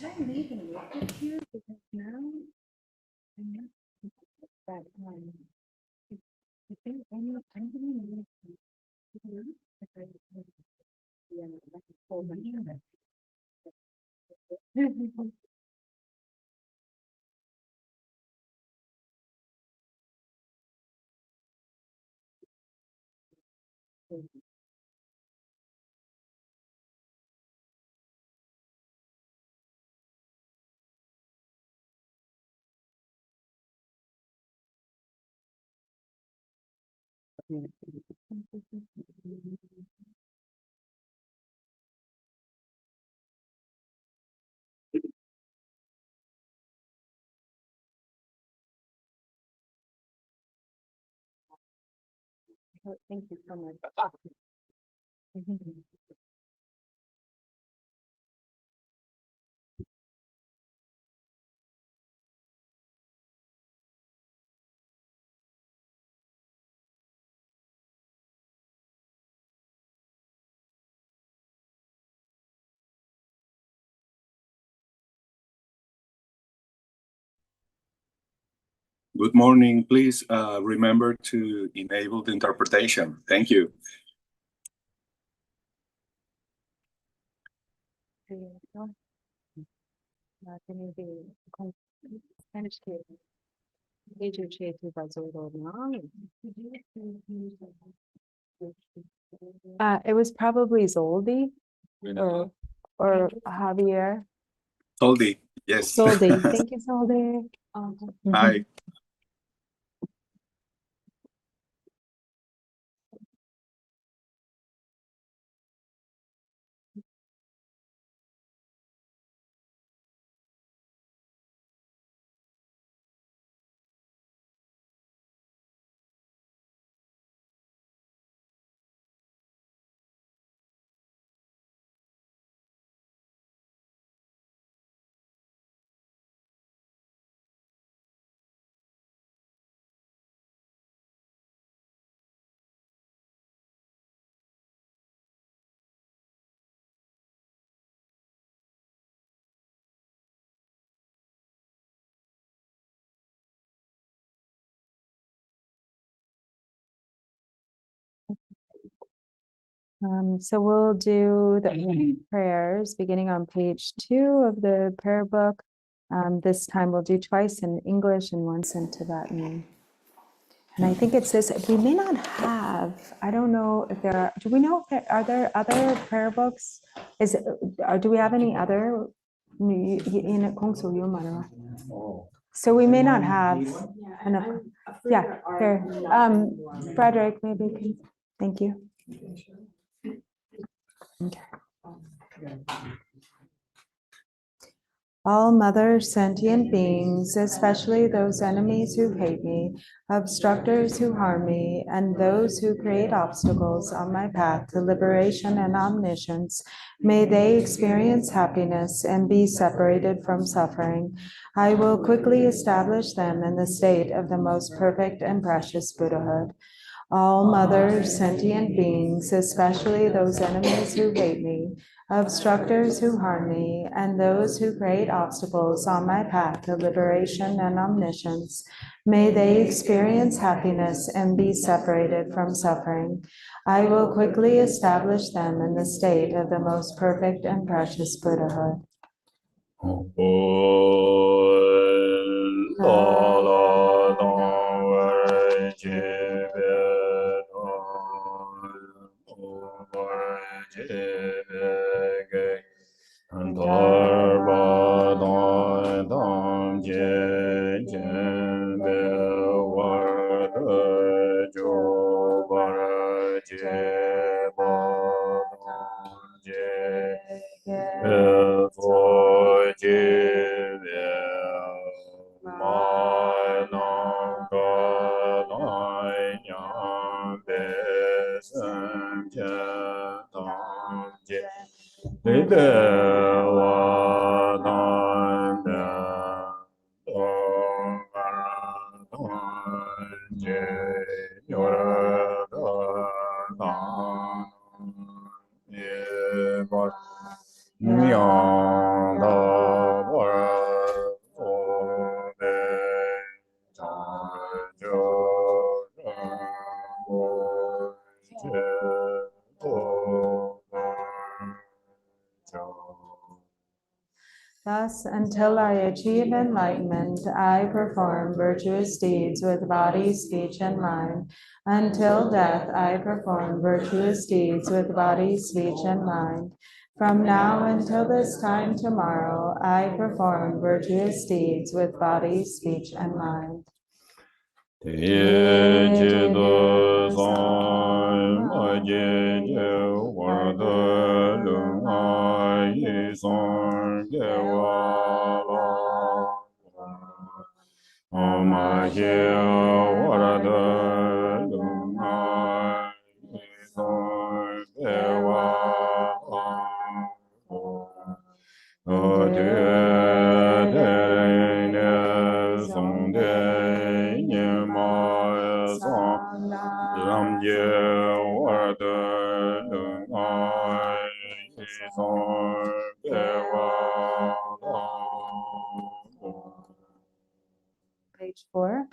Should I leave and look at here? Because now I'm not that I think I'm going to need to like a whole bunch of it. Thank you so much. Good morning. Please remember to enable the interpretation. Thank you. It was probably Zoldi or Javier. Soldi, yes. Zoldi. Thank you, Zoldi. Hi. So we'll do the prayers beginning on page 2 of the prayer book. This time we'll do twice in English and once in Tibetan. And I think it's this, we may not have, I don't know if there are, do we know if there are there other prayer books? Do we have any other? So we may not have enough. Yeah, there. Frederick, maybe. Thank you. Okay. All mother sentient beings, especially those enemies who hate me, obstructors who harm me, and those who create obstacles on my path to liberation and omniscience, may they experience happiness and be separated from suffering. I will quickly establish them in the state of the most perfect and precious Buddhahood. All mother sentient beings, especially those enemies who hate me, obstructors who harm me, and those who create obstacles on my path to liberation and omniscience, may they experience happiness and be separated from suffering. I will quickly establish them in the state of the most perfect and precious Buddhahood. Thus, until I achieve enlightenment, I perform virtuous deeds with body, speech, and mind. Until death, I perform virtuous deeds with body, speech, and mind. From now until this time tomorrow, I perform virtuous deeds with body, speech, and mind. Degenerate Sam Ajeje Warda Lunga Yison Gewala Amahe Warda Lunga Yison Gewala Page 4.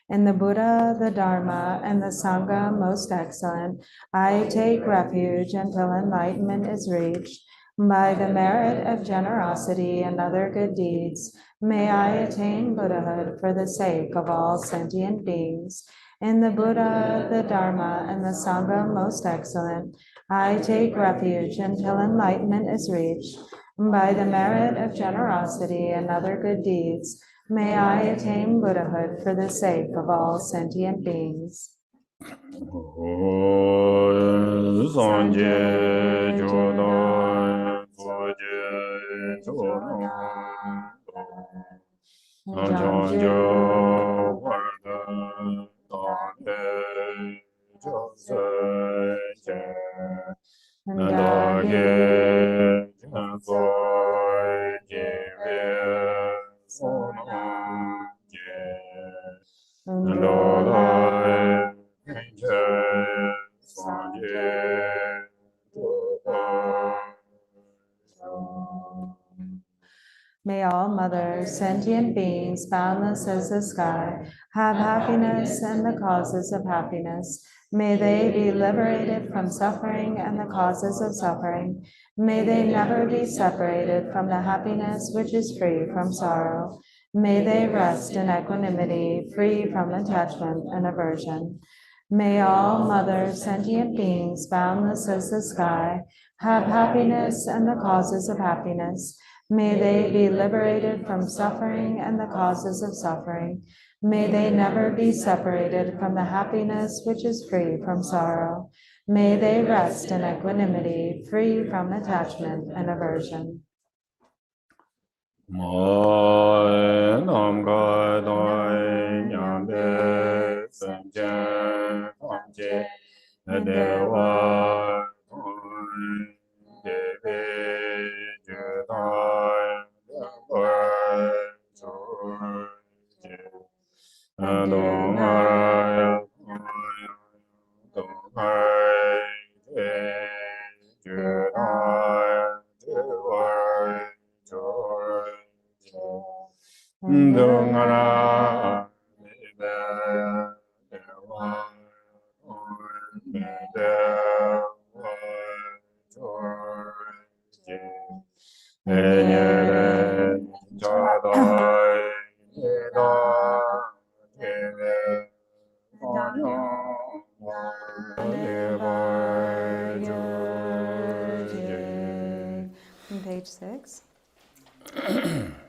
In the Buddha, the Dharma, and the Sangha most excellent, I take refuge until enlightenment is reached. By the merit of generosity and other good deeds, may I attain Buddhahood for the sake of all sentient beings. In the Buddha, the Dharma, and the Sangha most excellent, I take refuge until enlightenment is reached. By the merit of generosity and other good deeds, may I attain Buddhahood for the sake of all sentient beings. Sanje Jodan Soje Jodan Janjo Wardan Dane Jose Nandage Jansoy Jive Sonanje Nandolai May all mothers, sentient beings, boundless as the sky, have happiness and the causes of happiness. May they be liberated from suffering and the causes of suffering. May they never be separated from the happiness which is free from sorrow. May they rest in equanimity, free from attachment and aversion. May all mothers, sentient beings, boundless as the sky, have happiness and the causes of happiness. May they be liberated from suffering and the causes of suffering. May they never be separated from the happiness which is free from sorrow. May they rest in equanimity, free from attachment and aversion. Page 6.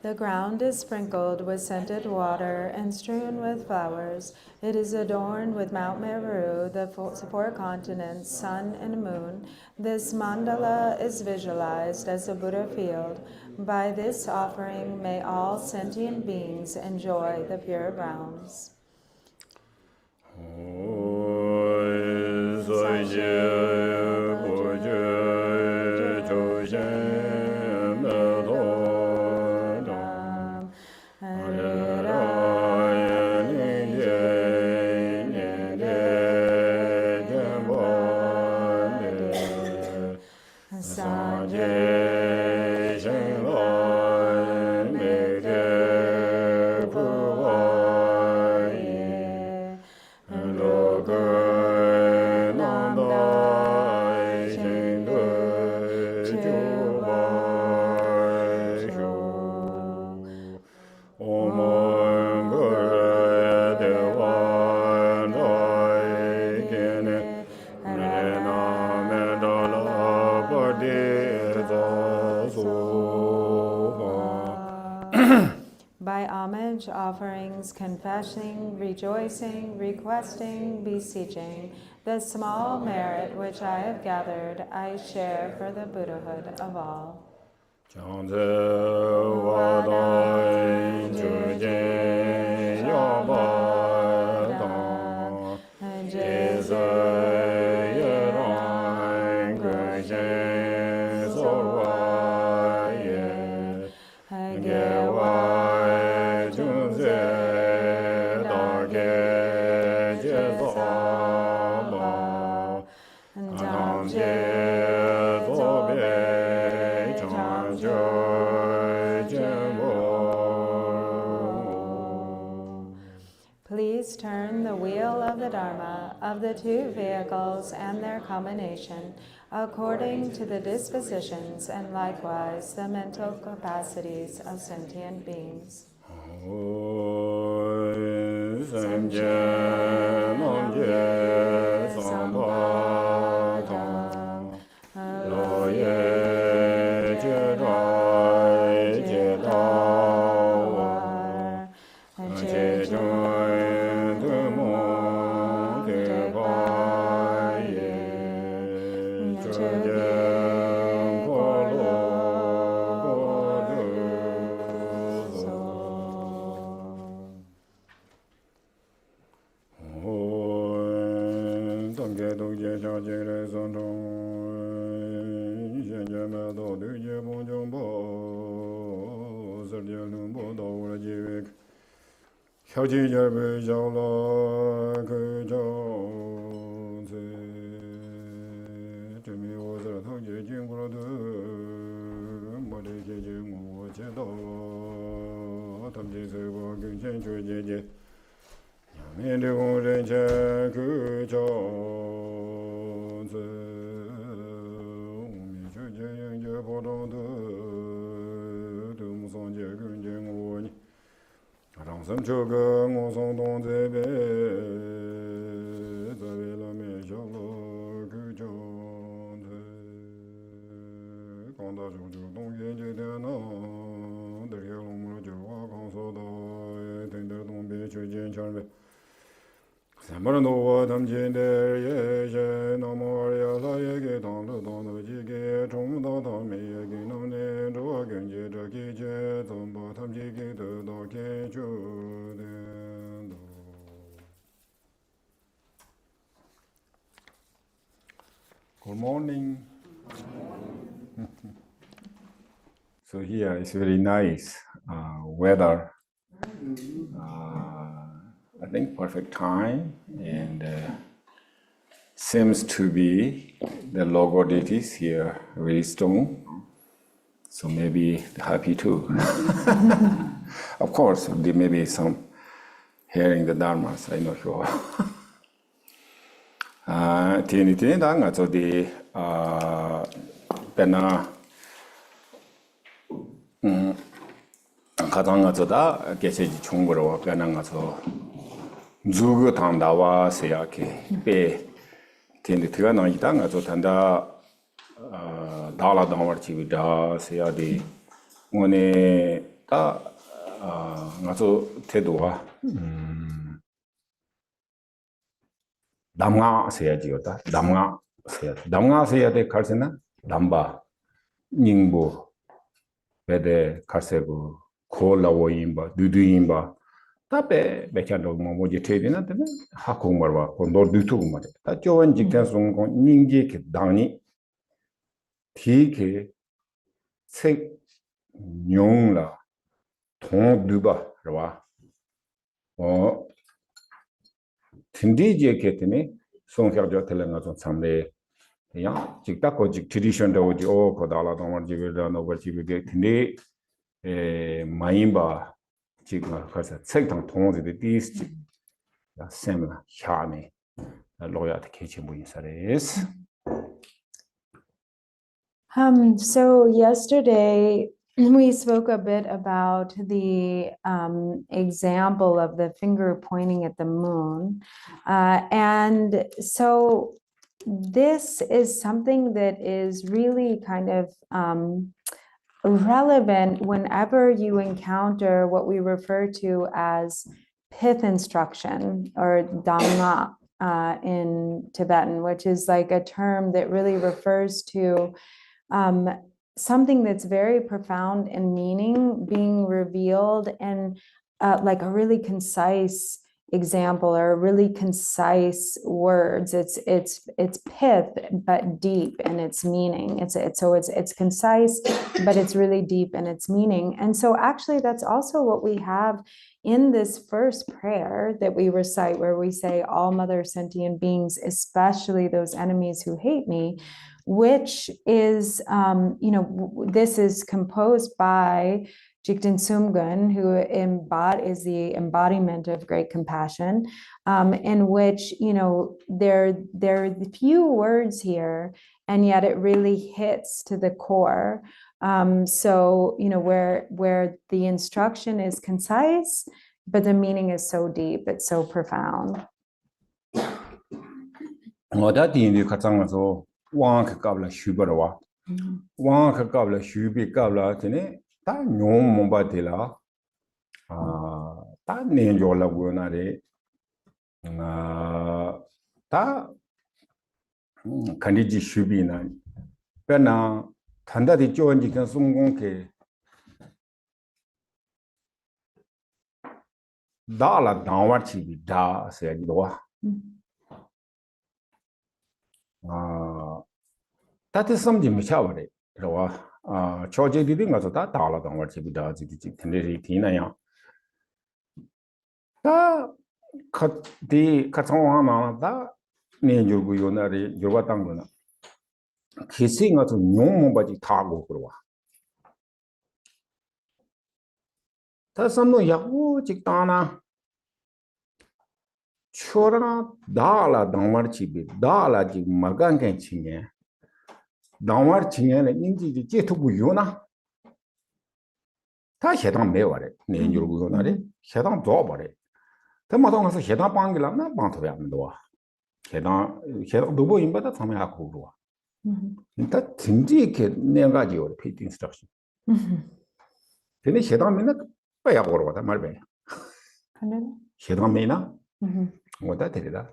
The ground is sprinkled with scented water and strewn with flowers. It is adorned with Mount Meru, the four continents, sun and moon. This mandala is visualized as a Buddha field. By this offering, may all sentient beings enjoy the pure grounds. offerings, confessing, rejoicing, requesting, beseeching, the small merit which I have gathered, I share for the Buddhahood of all. Changze wadai juje yabadang jeze yerang guje sorwaye gewai junze darge jezama damje zobe Please turn the wheel of the Dharma of the two vehicles and their combination according to the dispositions and likewise the mental capacities of sentient beings. Good morning. So here is very nice weather. I think perfect time, and seems to be the logo deities here very strong. So maybe happy too. Of course, there may be some hearing the dharmas. I know sure. Tini danga so the pena 가장 저다 계세지 총거로 변한 가서 누구 당다와 세야케 베 텐데 들어가 나이다 가서 단다 달라 당월 집이다 세야디 오늘 다 가서 태도와 남가 세야지였다 남가 세야 돼 갈세나 남바 닝보 베데 갈세고 콜라오임바 두두임바 답에 메찬도 뭐지 테디나 되네 하콩마와 본도 두투고 말이야 다 좋은 직장 송고 닝게 당니 티게 책 용라 동두바 봐 팀디제 게테네 송혀져 telanga 좀 참래 야 직다고 직 트디션도 오지 오 고달라 동원 지비다 노버 지비게 근데 마임바 지금 가서 책당 동원들이 디스 세미나 샤네 로야트 케치 모인사레스. So yesterday we spoke a bit about the example of the finger pointing at the moon. And so this is something that is really kind of relevant whenever you encounter what we refer to as pith instruction or dhamma in Tibetan, which is like a term that really refers to something that's very profound in meaning being revealed in like a really concise example or really concise words. It's pith but deep in its meaning. It's concise, but it's really deep in its meaning. And so actually that's also what we have in this first prayer that we recite, where we say, all mother sentient beings, especially those enemies who hate me, which is, this is composed by Jigten Sumgun, who is the embodiment of great compassion, in which, there are few words here, and yet it really hits to the core. So, where the instruction is concise, but the meaning is so deep, it's so profound. 왕크갑라 슈버와 왕크갑라 슈비갑라 전에 다 뇽몽바딜라 다 내줘라고 나래 다 간디지 슈비나 배나 단다디 쪼언지가 송공케 다라 다와치비 다 세기도와 that is something which I would charge a living as a dollar on what he does. It is Thinley. Cut the Katsana, that name Yunari, Yuvatanguna. He sing as a no but Tago. That's some Yahoo Chitana. Chora dala damar chibi dala ji magan kan chinge damar chinge ne inji ji je to buyona ta hedang me ware ne njur buyona re hedang do bare ta ma dong so hedang bang gi la na bang to ya ndo hedang do bo imba ta thame ha ko ro ta tinji ke ne ga ji or pit instruction tene hedang me na pa ya ko ro ta mar be hedang me na what that did that.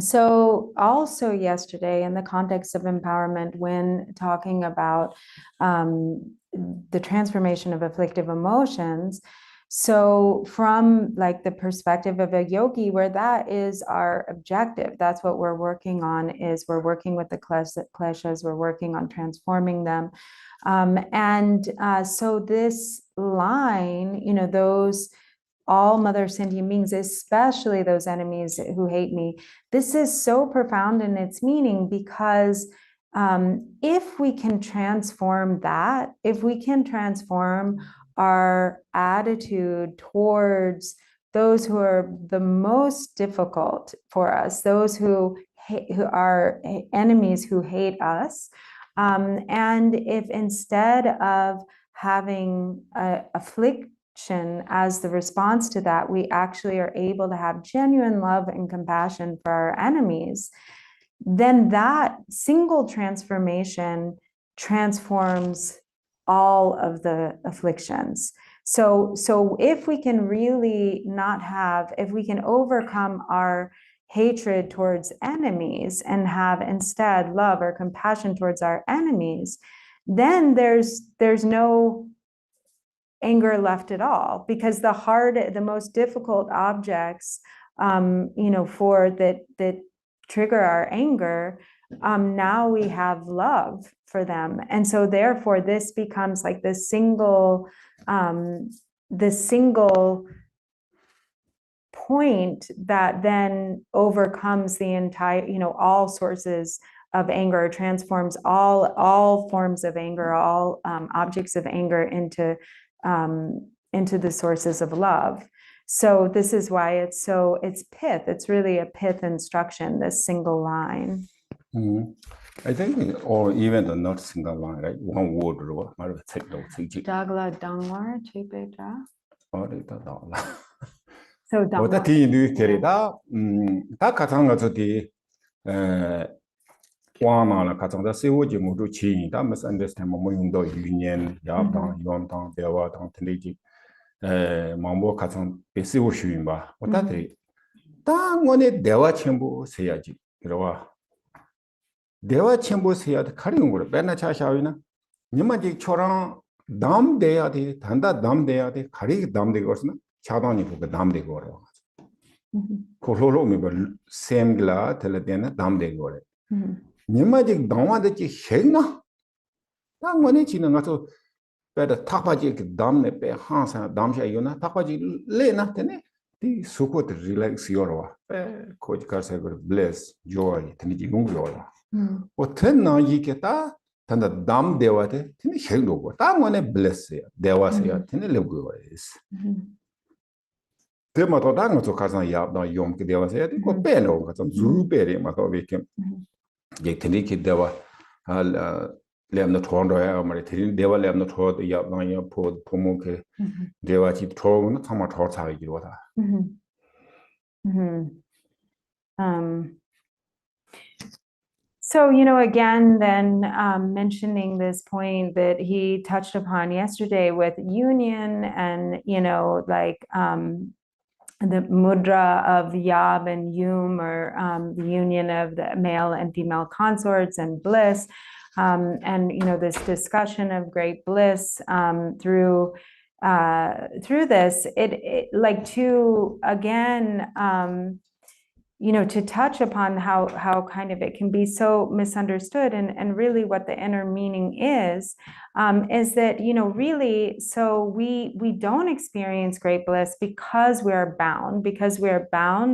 So also yesterday, in the context of empowerment, when talking about the transformation of afflictive emotions, so from like the perspective of a yogi, where that is our objective, that's what we're working on, is we're working with the kleshas, we're working on transforming them. So this line, those all mother sentient beings, especially those enemies who hate me, this is so profound in its meaning, because if we can transform that, if we can transform our attitude towards those who are the most difficult for us, those who are enemies who hate us, and if instead of having affliction as the response to that, we actually are able to have genuine love and compassion for our enemies, then that single transformation transforms all of the afflictions. So if we can really if we can overcome our hatred towards enemies and have instead love or compassion towards our enemies, then there's no anger left at all, because the most difficult objects, that trigger our anger, now we have love for them. And so therefore this becomes like the single point that then overcomes the entire, all sources of anger, transforms all forms of anger, all objects of anger into the sources of love. So this is why it's pith. It's really a pith instruction, this single line. I think, or even the not single line, right? One word or what? Dagla dangwar chepeja. So what that you do, Terida, that Katanga to the Wana Katanga Sewoji Muduchi, that must understand Momundo Union, Yabdan, Yontan, Dewa, Tantliji, Mambo Katan, Besiwo Shimba, what that is. Tang one Dewa Chimbo Seyaji, Roa. Dewa Chimbo Seyat Karingur, Benacha Shavina, Nimaji Choran, Dam Deati, Tanda Dam Deati, Kari Dam de Gosna, Chadani for the Dam de Goro. Korolo me same gla, Teladena, Dam de Gore. Nimaji Dama de China. Tang one Chinato better Tapaji Dam ne Pe Hansa, Damsha Yuna, Tapaji Lena Tene, the Sukut relax Yorwa, Coach Carsago, bless, joy, Teniji Mungiola. Ten na yiketa, Tanda Dam Dewate, Tini Shego, Tamone bless ya, Dewasea, Tini Lugu is. Tematotango to Kazan Yab, no Yom Dewasea, go Beno, Zuberi, Matovicum. Yakiniki Dewa, Lem the Tondo, Maritin, Deva Lem the Tord, the Yabnaya, Pod, Pomoke, Deva Chip Tron, Tomatota, Yota. So, again, then mentioning this point that he touched upon yesterday with union and, the mudra of Yab and Yum, or the union of the male and female consorts and bliss, and, this discussion of great bliss through this, it like to, again, to touch upon how kind of it can be so misunderstood, and really what the inner meaning is that, really, so we don't experience great bliss because we are bound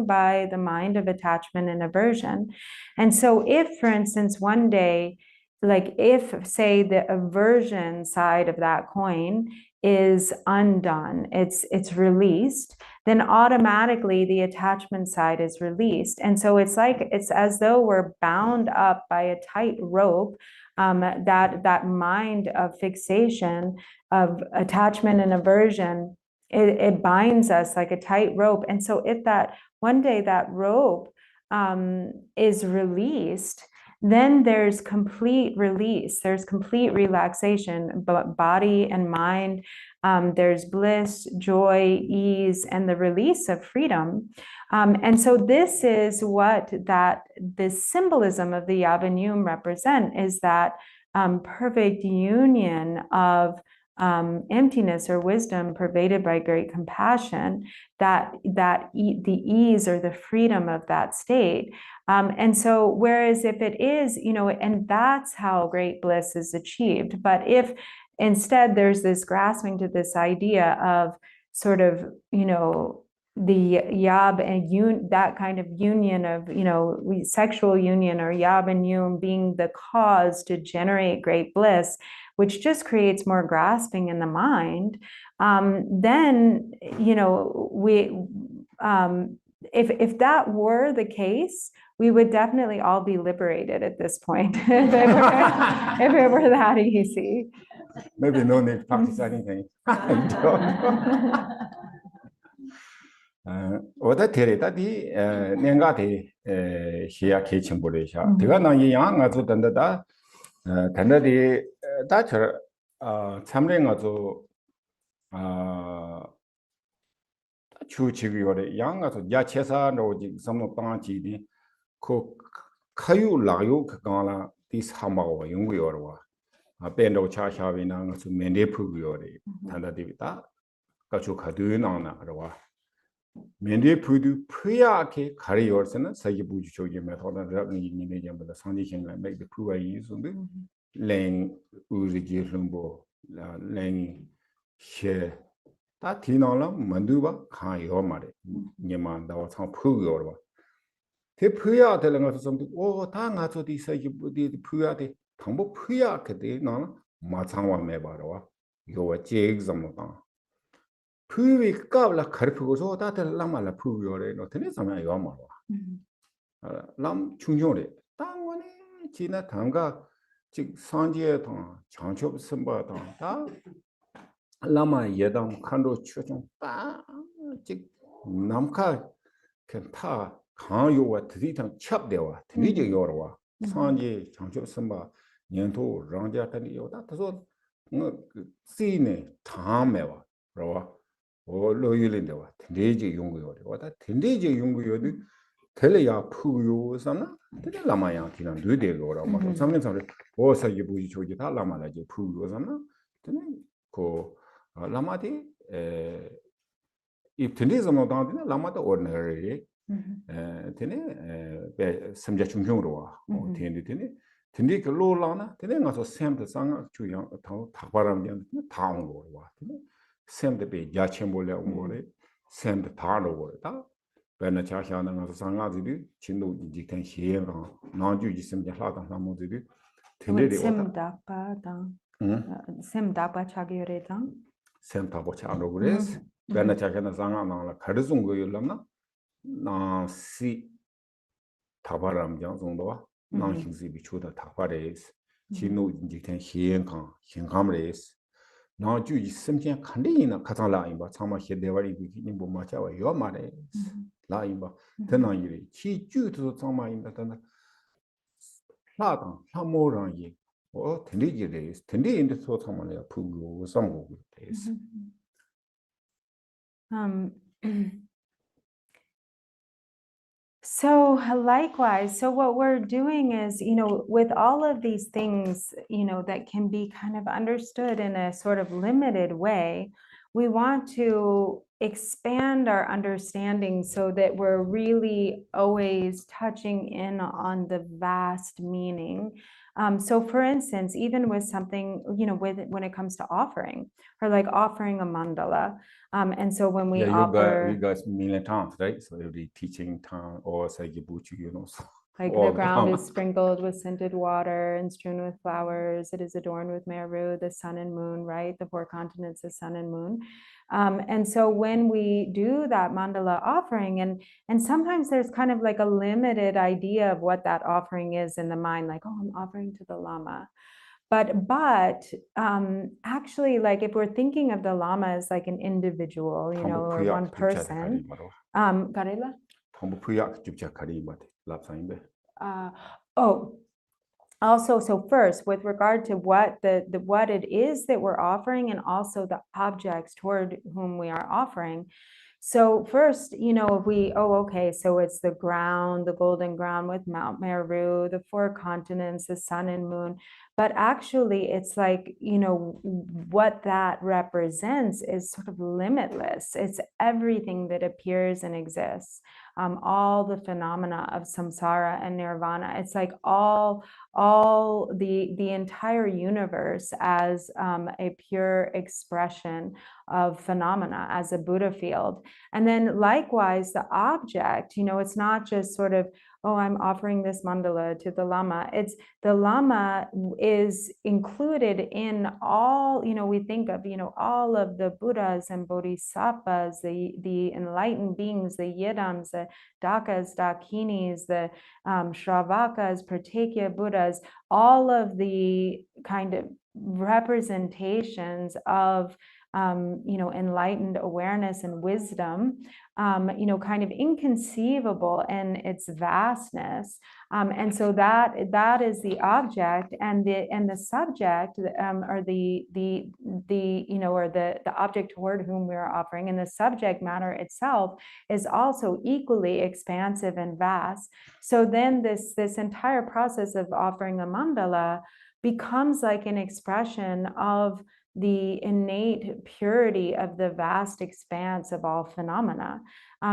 by the mind of attachment and aversion. And so if, for instance, one day, like if, say, the aversion side of that coin is undone, it's released, then automatically the attachment side is released. And so it's as though we're bound up by a tight rope, that mind of fixation, of attachment and aversion, it binds us like a tight rope. And so if that one day that rope is released, then there's complete release, there's complete relaxation, body and mind. There's bliss, joy, ease, and the release of freedom. And so this is what this symbolism of the Yab and Yum represent, is that perfect union of emptiness or wisdom pervaded by great compassion, the ease or the freedom of that state. And so, whereas if it is, and that's how great bliss is achieved. But if instead there's this grasping to this idea of sort of, the Yab and that kind of union of, sexual union, or Yab and Yum being the cause to generate great bliss, which just creates more grasping in the mind, then, if that were the case, we would definitely all be liberated at this point if it were that easy. Maybe no need to practice anything. Oda tere tadi nengati shia kitchen borisha. Tiga na yang azu tanda da tanda di da char chamring azu chu chigi yore yang azu ya chesa no ji samno panchi di ko kayu layu kagala dis hamawa yungu yorwa. Bendo cha shavina azu mende pugu yore tanda di da kachu kadu na na arwa. Mende pudu puyake kari yorsena sagi buju chogi method and rabni ni jamba the sanjishin la make the pua use on the leng urigi rumbo leng she ta tinala manduba kan yomare nyeman da wa sang pu yorwa te puya de lenga something oh ta nga so di sagi budi puya de thangbo puya ke de na ma changwa me barwa yo wa je exam ta Puvi kabla karpugoso that lama puvio no tenisama yamara. Lam chunjore. Tangwane China Tanga Chik Sanjie Tang, Chanchop Simba Tang, Lama Yedam Kando Churchon, Chik Namka Kenta, Kan you what Titan Chap dewa, Tinija Yorwa, 상지 장초 선바 년도 랑자탄이 요다 그래서 씨네 다음에와 그러와 로일인데와 텐데지 용구요 와다 텐데지 용구요도 텔레야 푸요서나 텔레 라마야 기나 뇌대로라 뭐 삼년삼을 오사기 부지 저기 다 라마라지 푸요서나 테네 그 라마디 이 텐데지 뭐 당디나 라마다 ordinary 테네 배 삼자 중형으로 와 텐데 텐데 그 로라나 테네 가서 샘도 상아 주양 다 바람면 다온 거 와. 테네 샘도 배 야chen 몰래 온 거래. 샘도 다로 거다. 배나 자샤나 가서 상아들이 진도 이직된 시행가 나주 있으면 하다 나머지들이 텐데리 오다. 샘다바 차기요래당. 샘다고 차로 그래서 배나 자샤나 상아나 가르송 거였나? 나시 다바람 정도와 나신시 비추다 다바레스 진노 인직된 희행감레스 나주 있으면 칸리나 카탈라임바 참마 헤데와리 비기니 보마차와 요마레 라임바 드나이리 치주도 참마임바 드나 라당 사모랑이 텐디지레스 텐디인데 소참마야 푸고 sam고 데스 So likewise, so what we're doing is, with all of these things, that can be kind of understood in a sort of limited way, we want to expand our understanding so that we're really always touching in on the vast meaning. So for instance, even with something, when it comes to offering, or like offering a mandala, and so when we offer, you guys million times, right? So every teaching time or Sagibuchi, so like the ground is sprinkled with scented water and strewn with flowers. It is adorned with meru, the sun and moon, right? The four continents, the sun and moon. And so when we do that mandala offering, and sometimes there's kind of like a limited idea of what that offering is in the mind, like, oh, I'm offering to the Lama. But actually, like if we're thinking of the Lama as like an individual, or one person, Garela? Also, so first, with regard to what what it is that we're offering, and also the objects toward whom we are offering. So first, if we, okay, so it's the ground, the golden ground with Mount Meru, the four continents, the sun and moon. But actually, it's like, what that represents is sort of limitless. It's everything that appears and exists. All the phenomena of samsara and nirvana. It's like all the entire universe as a pure expression of phenomena, as a Buddha field. And then likewise, the object, it's not just sort of, oh, I'm offering this mandala to the Lama. It's the Lama is included in all, we think of, all of the Buddhas and Bodhisattvas, the enlightened beings, the Yidams, the Dakas, Dakinis, the Shravakas, Pratyekya Buddhas, all of the kind of representations of enlightened awareness and wisdom, kind of inconceivable in its vastness. And so that is the object, and the subject, or the object toward whom we are offering, and the subject matter itself is also equally expansive and vast. So then this entire process of offering a mandala becomes like an expression of the innate purity of the vast expanse of all phenomena.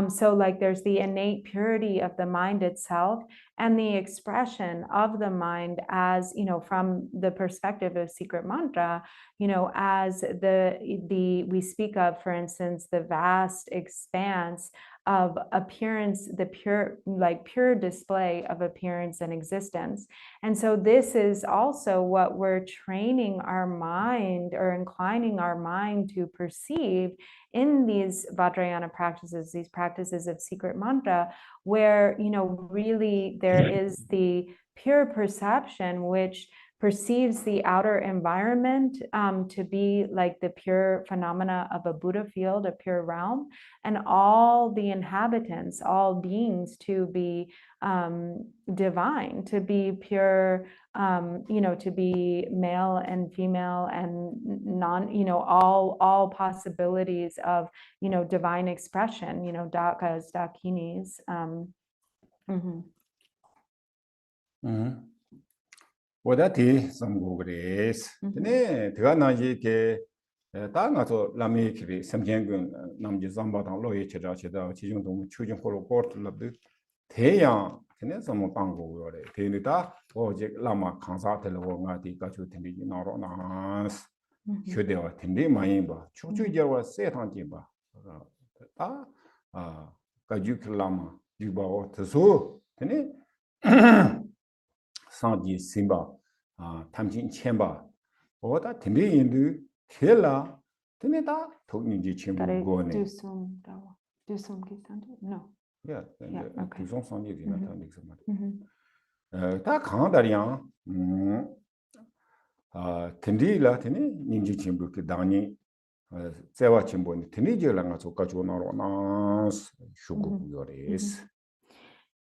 So like there's the innate purity of the mind itself, and the expression of the mind as, from the perspective of secret mantra, as we speak of, for instance, the vast expanse of appearance, the pure display of appearance and existence. And so this is also what we're training our mind, or inclining our mind to perceive in these Vajrayana practices, these practices of secret mantra, where, really there is the pure perception which perceives the outer environment to be like the pure phenomena of a Buddha field, a pure realm, and all the inhabitants, all beings to be divine, to be pure, to be male and female and non, all possibilities of, divine expression, dakas, dakinis. 오다티 삼고그레스 네 대가 나지게 다가서 라미키리 삼경군 남지 zam바당 로에 제자체다 지중동 추진호로 고르틀럽드 대양 근데 some 방고 요래 대니다 어제 라마 강사들로 가디 가지고 된디 나로나스 휴대와 된디 많이 봐 추주저와 세상지 봐다아 가지고 라마 유바오 드소 되네 상지 심바 탐진 쳔바 오다 된디인도 켈라 되네다 독님지 쳔부 고네 do some 기산도? No. Yeah, okay. 두성 상지지 나타는 example. 다 강다리야. 텐디라 테니 닌지 쳔부 그 당니 세와 쳔부 텐디지랑 가서 가지고 나로나 쇼고 요레스.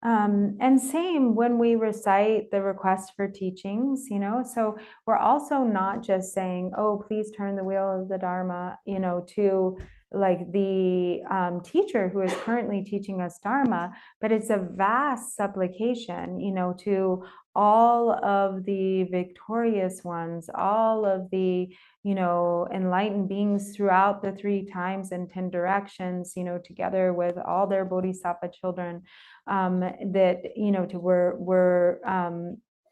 And same when we recite the request for teachings, so we're also not just saying, oh, please turn the wheel of the Dharma, to like the teacher who is currently teaching us Dharma, but it's a vast supplication, to all of the victorious ones, all of the, enlightened beings throughout the 3 times and 10 directions, together with all their bodhisattva children, that, we're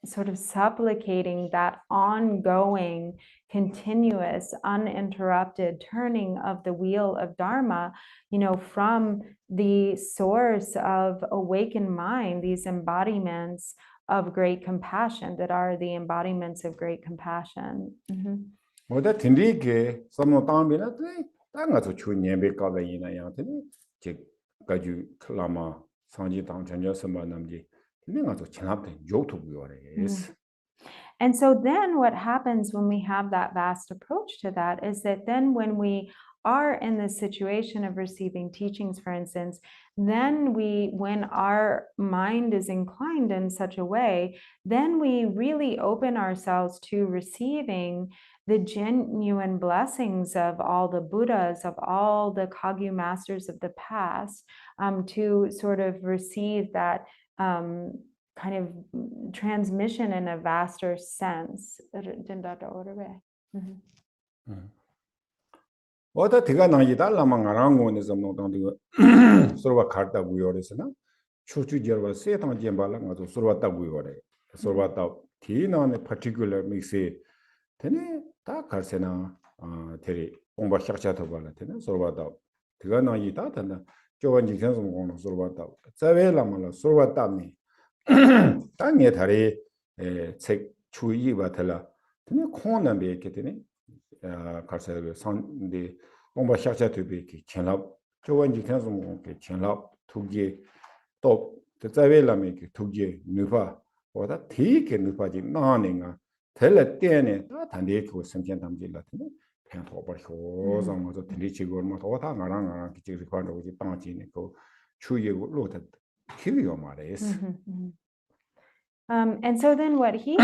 sort of supplicating that ongoing, continuous, uninterrupted turning of the wheel of Dharma, from the source of awakened mind, these embodiments of great compassion that are the embodiments of great compassion. 뭐다 텐디게 섬노 땅비나 땅가서 추년베 가가이나 양테니 제 가주 클라마 상지 당전여 선반남지 tenengazo chenapten yotubu yorees. And so then what happens when we have that vast approach to that is that then when we are in the situation of receiving teachings, for instance, then when our mind is inclined in such a way, then we really open ourselves to receiving the genuine blessings of all the Buddhas, of all the Kagyu masters of the past, to sort of receive that kind of transmission in a vaster sense. Oda tiga nangida lama ngarango ne zamno tangdigo surwa karta buyoresena chuchu jerwa se tang jembala ngato surwa ta buyore surwa ta tina ne particular mixi tene ta karsena teri ongba shakcha to bala tene surwa ta tiga nangida tanda jowan jiksen som gono surwa ta zawe lama la surwa ta mi ta nge thari 책 추이 바텔라 tene khona be ke tene karsa san데 뭔가 샤샤트비 kenlap 조원지 kensom ke kenlap tugi top tsavelame ke tugi nufa oda thike nufaji naninga tele tene ta thande ko semchen damji latne pen thobar ho zamgo tlichi gorma oda ngaranga ki chi kwando ji tangji ne ko chuye lo ta kilio mares. And so then what he's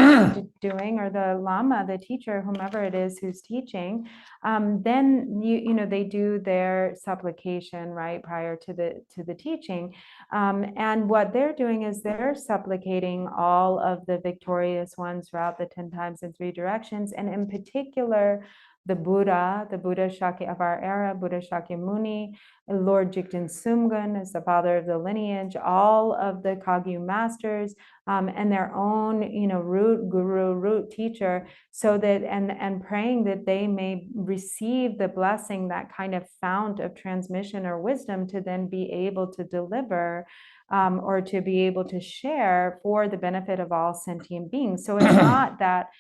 doing, or the Lama, the teacher, whomever it is who's teaching, then they do their supplication right prior to the teaching, and what they're doing is they're supplicating all of the victorious ones throughout the 10 times in 3 directions, and in particular the Buddha Shakya of our era, Buddha Shakyamuni, Lord Jigten Sumgun is the father of the lineage, all of the Kagyu masters, and their own, root guru, root teacher, so that, and praying that they may receive the blessing, that kind of fount of transmission or wisdom to then be able to deliver, or to be able to share for the benefit of all sentient beings. So it's not that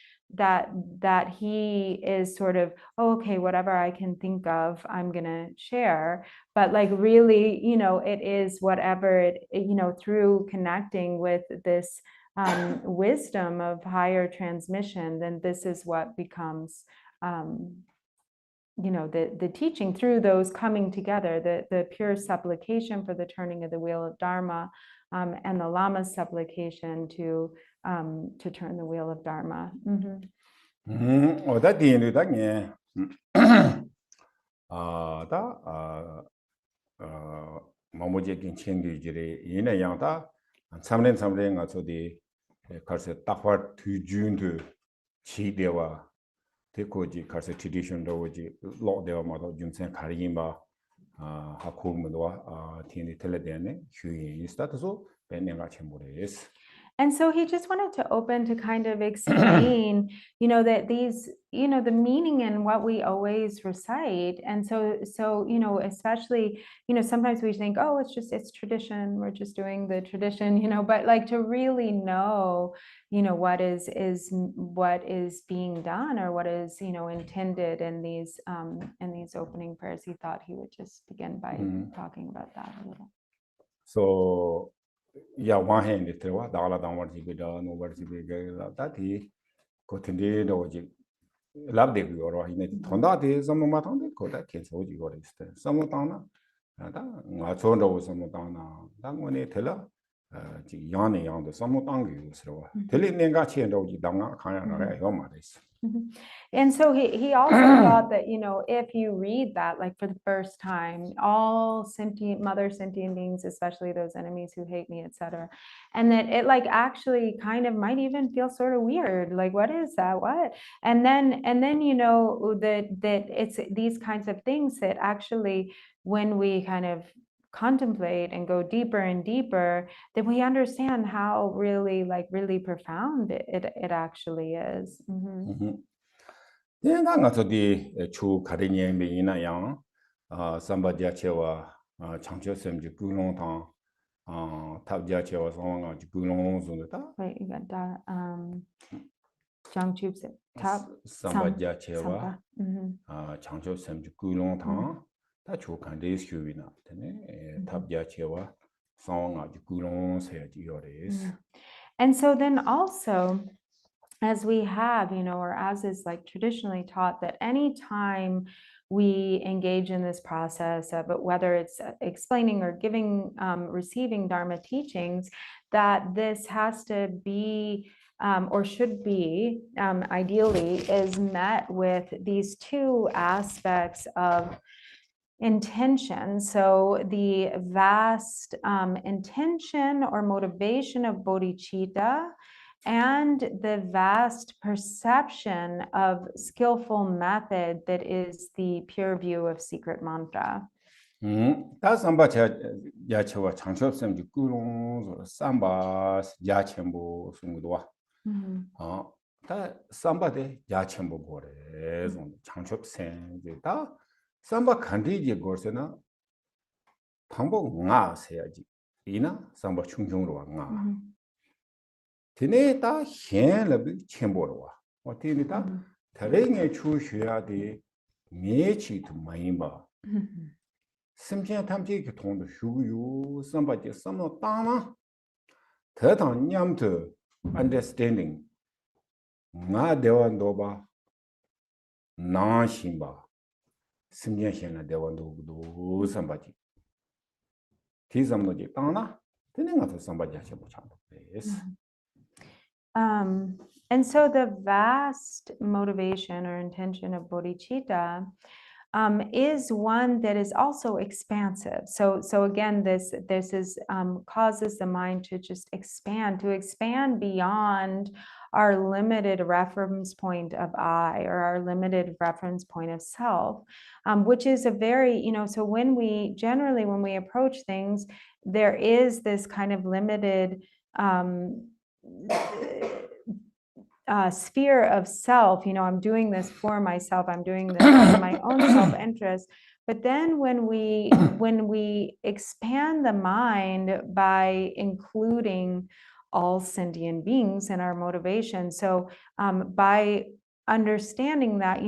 he is sort of, oh, okay, whatever I can think of, I'm gonna share, but like really, it is whatever it, through connecting with this wisdom of higher transmission, then this is what becomes, the teaching through those coming together, the pure supplication for the turning of the wheel of Dharma, and the Lama's supplication to turn the wheel of Dharma. 어다 뒤에도 당에 마모제긴 챙기지래 이내 양다 삼년 가서디 가서 딱화 뒤준도 지대와 대코지 가서 트디션도지 로데와마도 중생 가리임바 하코문도와 티니 텔레데네 휴이 스타트소 벤네가 쳔보레스. And so he just wanted to open to kind of explain, that these, the meaning in what we always recite. And so, especially, sometimes we think, oh, it's tradition. We're just doing the tradition, but like to really know, what is being done or what is, intended in these opening prayers. He thought he would just begin by talking about that a little. So, yeah, one hand is true. Dala don't want to be done, no words to be good. That he continue to love the viewer or he Tonda is some matter because that case would you got it. Some Tana, I told her some Tana, that when they tell her, Yanni on the Samotang, so telling Nengachi and Oji Danga kind of Yomaris. And so he also thought that, if you read that, like for the first time, all sentient beings, especially those enemies who hate me, etc., and that it like actually kind of might even feel sort of weird, like what is that, what? And then that it's these kinds of things that actually, when we kind of contemplate and go deeper and deeper, then we understand how really profound it actually is. 내가 가서디 주 가리니에 미나양 삼바디아체와 장초샘지 구롱당 탑디아체와 상황가 구롱송다 이거다 장초샘 탑 삼바디아체와 장초샘지 구롱당 다 주간데스큐비나 되네 탑디아체와 상황가 구롱세야지 요레스. And so then also, as we have, or as is like traditionally taught, that anytime we engage in this process of whether it's explaining or giving, receiving Dharma teachings, that this has to be or should be, ideally, is met with these two aspects of intention. So the vast intention or motivation of bodhicitta and the vast perception of skillful method that is the pure view of secret mantra. 다 삼바 야체와 장초샘 구롱 삼바 야체모 송도와 다 삼바데 야체모 고래 장초샘 다 삼바 간디지 거스나 방법 나세야지 이나 삼바 충중으로 와가 디네 다 현럽이 첨보로 와 어디니 다 다랭에 추셔야돼 메치도 많이 봐 심지어 탐지 교통도 휴유 삼바지 삼노 따나 더당 냠도 understanding 나 대원도 봐 나신바 심지어 현나 대원도 삼바지 디삼노지 따나 되는 것도 삼바지 하셔 보자. And so the vast motivation or intention of bodhicitta is one that is also expansive. So again, this is causes the mind to just expand beyond our limited reference point of I or our limited reference point of self, which is a very, so when we approach things, there is this kind of limited sphere of self, I'm doing this for myself, I'm doing this for my own self-interest. But then when we expand the mind by including all sentient beings in our motivation, so by understanding that,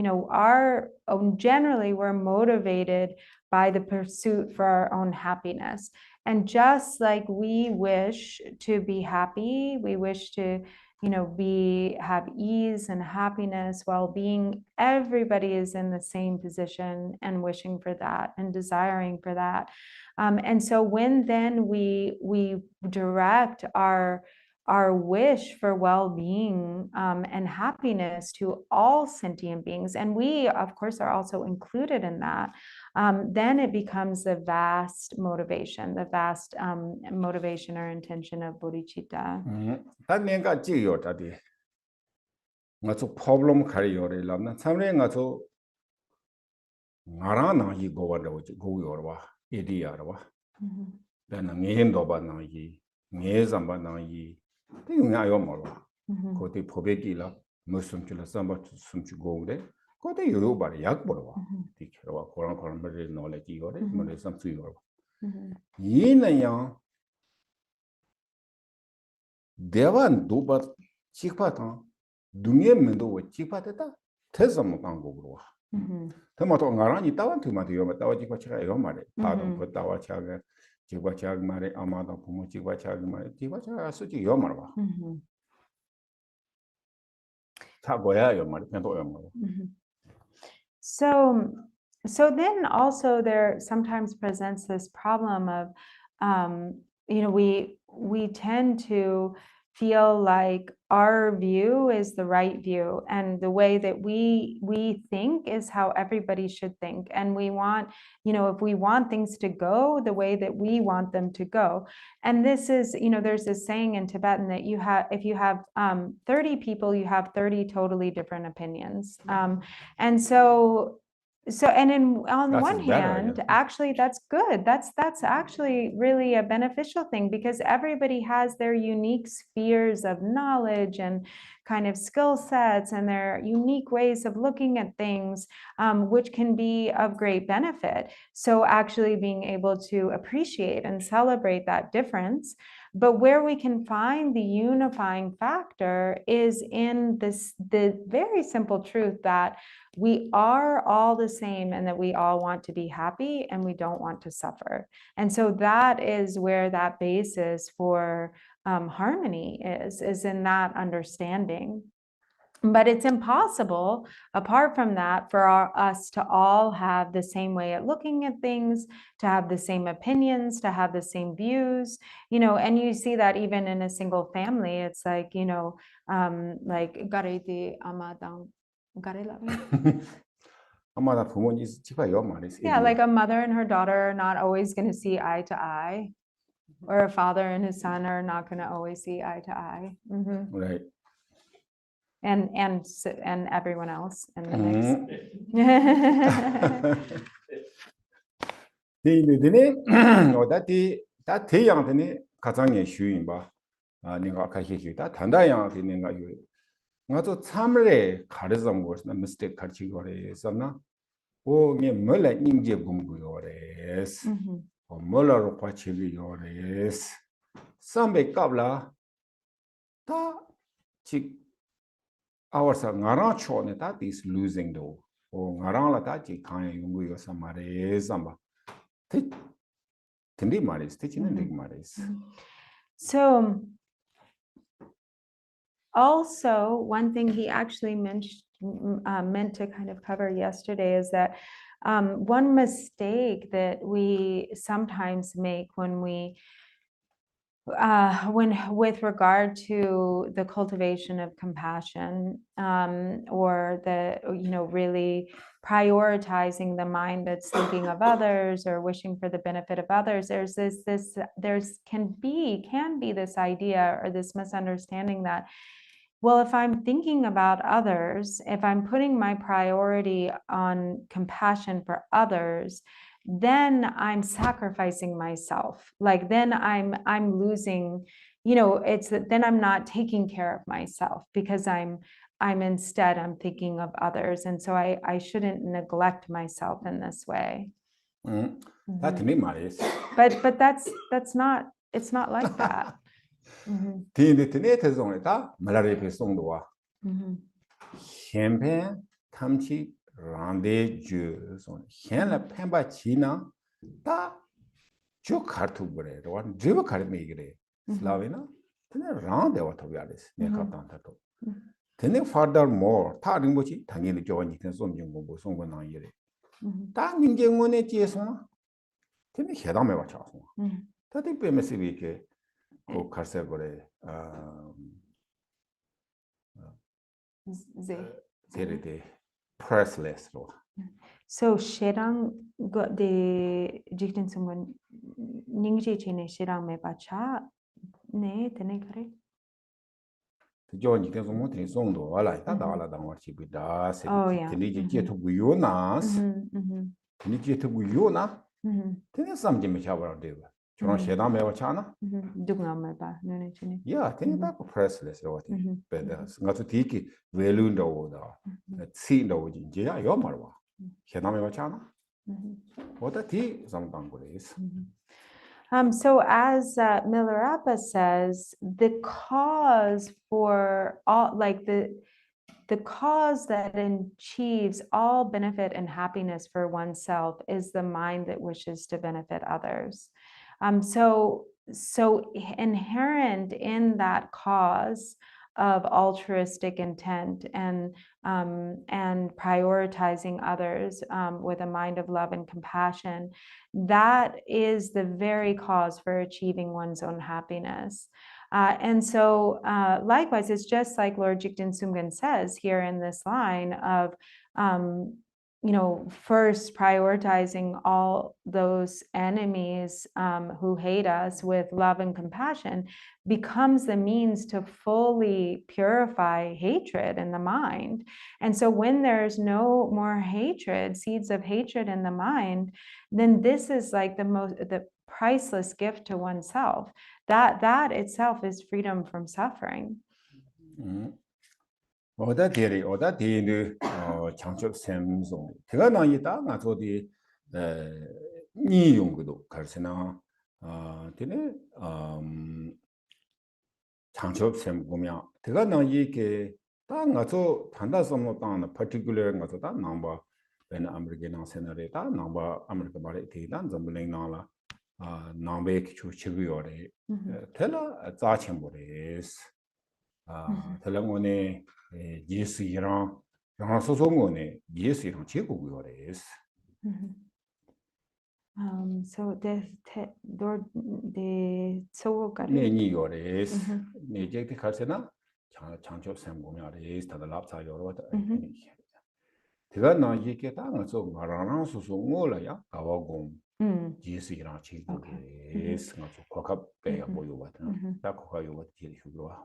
generally we're motivated by the pursuit for our own happiness. And just like we wish to be happy, we wish to, have ease and happiness, well-being, everybody is in the same position and wishing for that and desiring for that. And so when then we direct our wish for well-being and happiness to all sentient beings, and we, of course, are also included in that, then it becomes the vast motivation or intention of bodhicitta. 단 내가 지요다디 ngazo problem khari yore lamna samre ngazo ngara na yi go yorwa idea rwa then ngendo ba na yi ngezamba na yi te nga yo morwa ko te pobekila musum chula samba sumchu go de ko te yo ba yak borwa tikwa koran mere knowledge yore mere samsu yorwa yin ya 대만 도바 직파타 두니에 면도 직파테다 태섬 강국으로 와. 대마도 나란히 따완트마도 요 따와 직파치가 요 말에 파동 그 따와 차가 직파차 말에 아마도 부모 직파차 말에 직파차 수지 요 말 봐. 차고야 요 말에 편도 요 말. So then also there sometimes presents this problem of we tend to feel like our view is the right view, and the way that we think is how everybody should think, and we want, if we want things to go the way that we want them to go. And this is, there's this saying in Tibetan that if you have 30 people, you have 30 totally different opinions. On That's one better, hand, yeah. actually, that's good. That's actually really a beneficial thing, because everybody has their unique spheres of knowledge and kind of skill sets and their unique ways of looking at things, which can be of great benefit. So actually being able to appreciate and celebrate that difference. But where we can find the unifying factor is in the very simple truth that we are all the same, and that we all want to be happy and we don't want to suffer. And so that is where that basis for harmony is in that understanding. But it's impossible, apart from that, for us to all have the same way of looking at things, to have the same opinions, to have the same views, and you see that even in a single family. It's like, like gareti amadang 아마다 부모님 직파 요 말이 yeah, like a mother and her daughter are not always going to see eye to eye, or a father and his son are not going to always see eye to eye. right. And everyone else in the mix. 다 대양들이 가장의 쉬인 봐. 내가 아까 얘기했다. 단다양한테 내가 요. 나도 참을에 가르쳐 먹었나 미스테이크 가르치고 그랬었나? 오게 몰라 인제 공부요레스. 몰라로 과치리요레스. 삼백 갑라. 다직 아워서 나랑 초네 다 is losing though. 나랑라 다지 강에 연구요 삼마레 삼바. 근데 말이스 티치는 되게 말이스. So also, one thing he actually meant to kind of cover yesterday is that one mistake that we sometimes make when with regard to the cultivation of compassion, or really prioritizing the mind that's thinking of others or wishing for the benefit of others, can be this idea or this misunderstanding that, well, if I'm thinking about others, if I'm putting my priority on compassion for others, then I'm sacrificing myself. Like then I'm losing, then I'm not taking care of myself, because I'm thinking of others, and so I shouldn't neglect myself in this way. That me 말이스. But that's not, it's not like that. 디인데 대성에다 말라리 배송도와. 현배 탐치 란데주 손 현라 펜바 지나 다주 카르투 그래 원 드브 카르메 그래 슬라베나 근데 란데 와토비아레스 네카탄타토 근데 furthermore 다 링보지 당연히 교원이 된 손정고 뭐 송거나 이래 다 민경원에 뒤에서 근데 해담해 봐서 다들 빼면서 이렇게 그 갈색 그래 제레데 priceless로 So Sherang got the Jikten Sungun Ningji Chine Sherang me bacha ne tene kare. 교원이 돼서 뭐 되는 송도 알아 다 나와라 당월 집이다 Oh, 세비 yeah. 근데 이제 투구요나스 근데 이제 투구요나 근데 삼점에 잡아라 되고 저런 해담해 봐잖아 Dunga me ba nune chine. 야 근데 다 priceless로 같아 배다 가서 뒤기 밸류인다고다 시인다고 이제야 요 말와 해담해 봐잖아 뭐다 뒤 상당 그래서 So as Milarepa says, the cause for all, like the cause that achieves all benefit and happiness for oneself is the mind that wishes to benefit others. So inherent in that cause of altruistic intent and prioritizing others with a mind of love and compassion, that is the very cause for achieving one's own happiness. And so likewise, it's just like Lord Jigten Sumgön says here in this line of, first prioritizing all those enemies who hate us with love and compassion becomes the means to fully purify hatred in the mind. And so when there's no more hatred, seeds of hatred in the mind, then this is like the priceless gift to oneself. That itself is freedom from suffering. 어다 대의 장첩 샘송 제가 나이다 나서디 니 용구도 갈세나 되네 장첩 샘 보면 제가 나이게 다 나서 단다섬로 땅나 particular 가서 다 넘버 벤 아메리칸 세나레다 넘버 아메리카 말에 대단 점블링 나라 넘베 추치고요래 텔라 자침보레스 텔랑원에 예수이랑 영화 소송원에 예수이랑 제국이래스. So the 소고가리 네 니요레스. 네 이제 갈세나 장접 생공야레스 다달랍사 여러 제가 나 이게 당어서 말하는 소송원이야 가와공 예수이랑 제국이래스. 가서 과갑배야 뭐요 같은. 딱 과가요 같은 휴로와.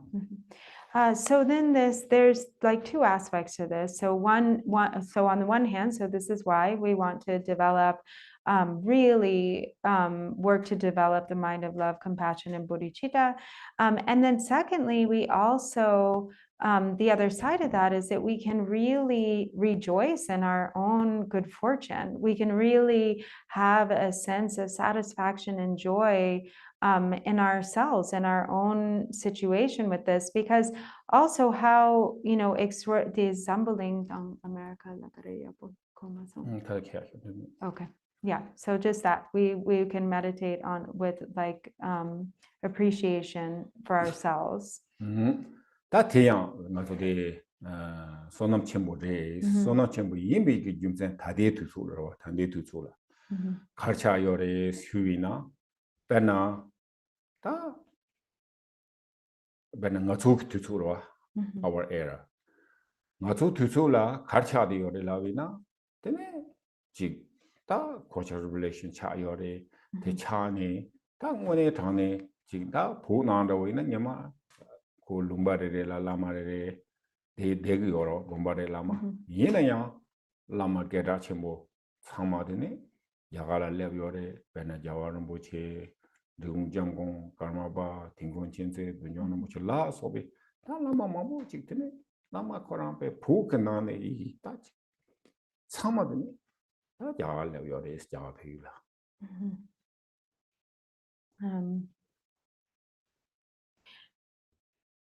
So then there's like two aspects to this. So so on the one hand, so this is why we want to develop, really work to develop the mind of love, compassion, and bodhicitta. And then secondly, we also, the other side of that is that we can really rejoice in our own good fortune. We can really have a sense of satisfaction and joy in ourselves, in our own situation with this, because also how, the Zambaling America. Okay, yeah, so just that we can meditate on with like appreciation for ourselves. 다 대양 나서디 소남 첨부래 소남 첨부 이미기 좀선 다대 두소로 단대 두소라 가르쳐 요래 휴이나 배나 다 배나 가족 두소로 our era 가족 두소라 가르쳐디 요래 라위나 되네 지다 cultural relation 차 요래 대차네 당원에 당네 지금 다 보나다고 있는 냐마 고 lumbarere la lamarere de yoro bombare lama yenaya lama geda chemo samadene yagala lebyore bena jawaron boche dung karma ba tingon chense dunyon boche la sobe ta lama mamo chiktene lama korampe puknane I ta samadene ta yagala lebyore is jawa phila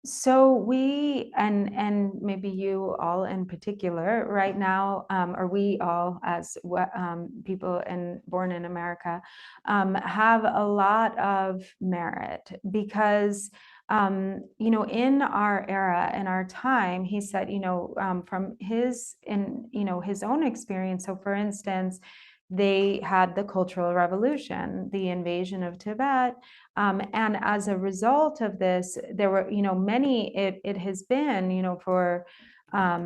So we, and maybe you all in particular right now, or we all as people born in America, have a lot of merit because, in our era, in our time, he said, from his own experience. So for instance, they had the Cultural Revolution, the invasion of Tibet. And as a result of this, there were, many, it has been, for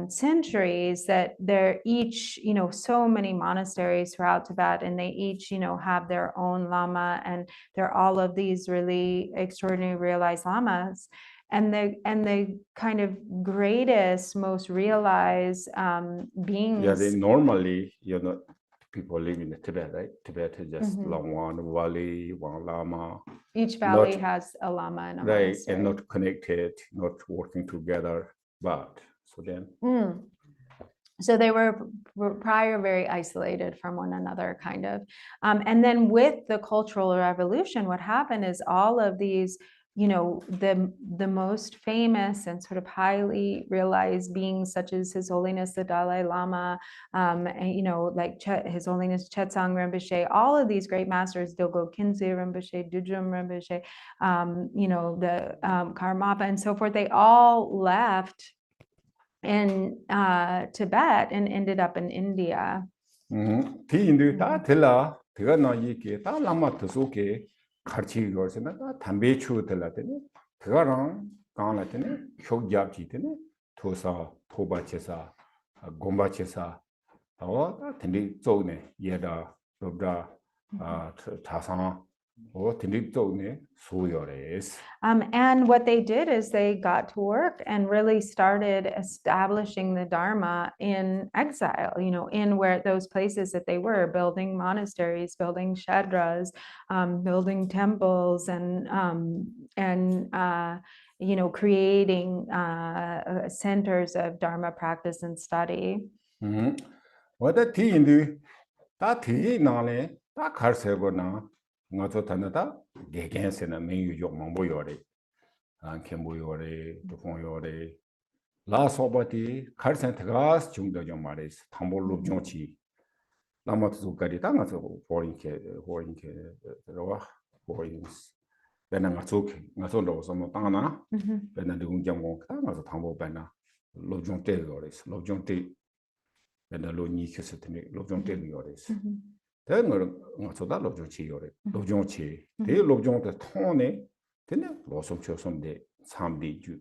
centuries that they're each, so many monasteries throughout Tibet, and they each, have their own lama, and they're all of these really extraordinary realized lamas. And the kind of greatest, most realized beings. Yeah, they normally, people live in Tibet, right? Tibet is just one valley, one lama. Each valley has a lama and a right, monastery. and not connected, not working together. But so then. So they were prior very isolated from one another, kind of. And then with the Cultural Revolution, what happened is all of these, the most famous and sort of highly realized beings, such as His Holiness the Dalai Lama, and, like His Holiness Chetsang Rinpoche, all of these great masters, Dogo Khyentse Rinpoche, Dudjom Rinpoche, the Karmapa, and so forth, they all left in Tibet and ended up in India. Ti인데 다 들라 내가 나 이게 다 라마 드소게 같이 거서나 다 담배 추 들라더니 그거랑 강라더니 효잡지더니 토사 토바체사 곰바체사 다 된디 쪼네 얘다 robda 자상 된디 쪼네 소요레스. And what they did is they got to work and really started establishing the Dharma in exile, in where those places that they were, building monasteries, building shedras, building temples, and creating centers of Dharma practice and study. What a tea 다 tea 나래 다 갈세거나 ngazo tanada gegensena menyu yok mambo yore an kembo yore Drupon yore la sobati karsen tagas jungdo jong mares tambo lob jongchi lamat zukari ta ngazo horinke rowa horins bena ngazo lo somo tangana bena digung jamgo ta ngazo tambo bena lob jongte yores lob jongte bena lo ni kyosetene lob jongte yores. 대응을 어쩌다 로종치 요래 로종치 대 로종의 통에 되네 로som 초som데 삼디주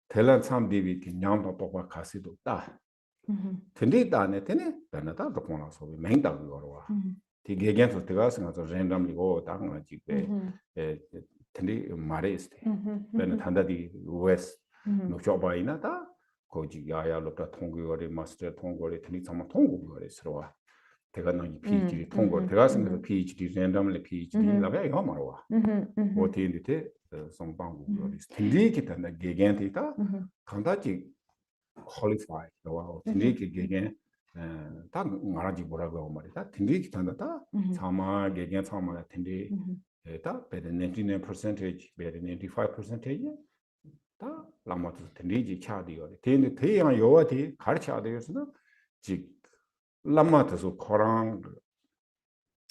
텔란 삼디비 냠도 똑바 가시도 다 근데다네 되네 나나다 로고나서 맹다고 거와 디게겐서 들어가서 랜덤리고 다가 지게 에 근데 말에스테 베네 단다디 웨스 노쇼바이나다 거기 야야로다 통고거리 마스터 통고거리 되니 정말 통고거리 서로와 대가 나기 PhD 통고 대가 생겨서 PhD 랜덤리 PhD 라베 이거 말와 어디인데 성방고 요리스 근데 기타나 게겐티다 간다지 qualify 와 근데 게겐 다 말하지 뭐라고 말이다 근데 기타나다 참아 게겐 참아 근데 다 better 99% better 95% 다 라마도 근데지 차디요 근데 대양 요와디 가르쳐야 되겠으나 지 라마트서 코랑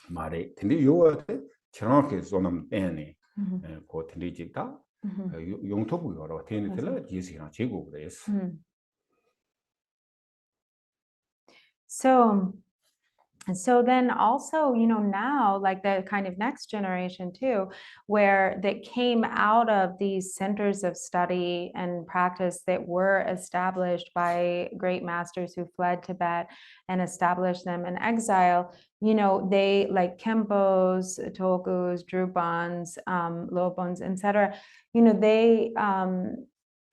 말에 근데 요한테 정확히 손은 빼네 그 틀리지다 용토부 여러 테니들라 지시랑 제고 그래서. So then also, now like the kind of next generation too, where that came out of these centers of study and practice that were established by great masters who fled Tibet and established them in exile, they like Khenpos, Tokus, Drupons, Lobons, etc.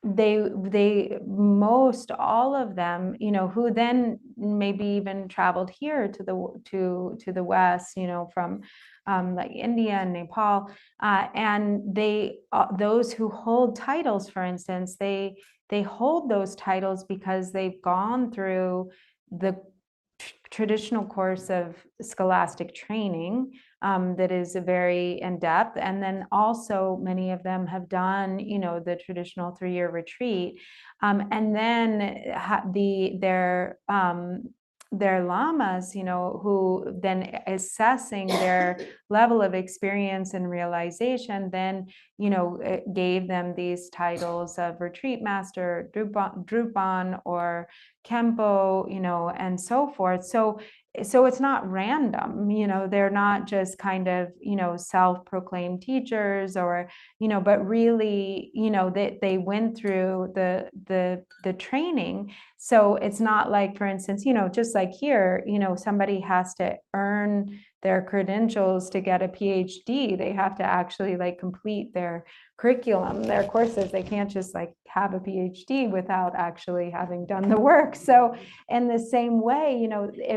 They most all of them, who then maybe even traveled here to the west, from like India and Nepal, and they those who hold titles, for instance, they hold those titles because they've gone through the traditional course of scholastic training, that is very in-depth. And then also many of them have done, the traditional 3-year retreat. And then their lamas, who then assessing their level of experience and realization, then, gave them these titles of retreat master, Drupon or Kempo, and so forth. So it's not random, they're not just kind of, self-proclaimed teachers or, but really, they went through the training. So it's not like, for instance, just like here, somebody has to earn their credentials to get a PhD. They have to actually like complete their curriculum, their courses. They can't just like have a PhD without actually having done the work. So in the same way,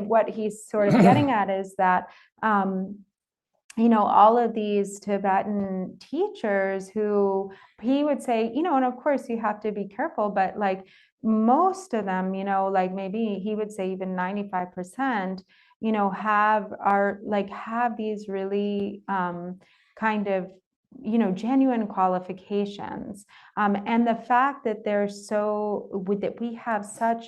what he's sort of getting at is that, all of these Tibetan teachers who he would say, and of course you have to be careful, but like most of them, like maybe he would say even 95%, have these really kind of, genuine qualifications. And the fact that that we have such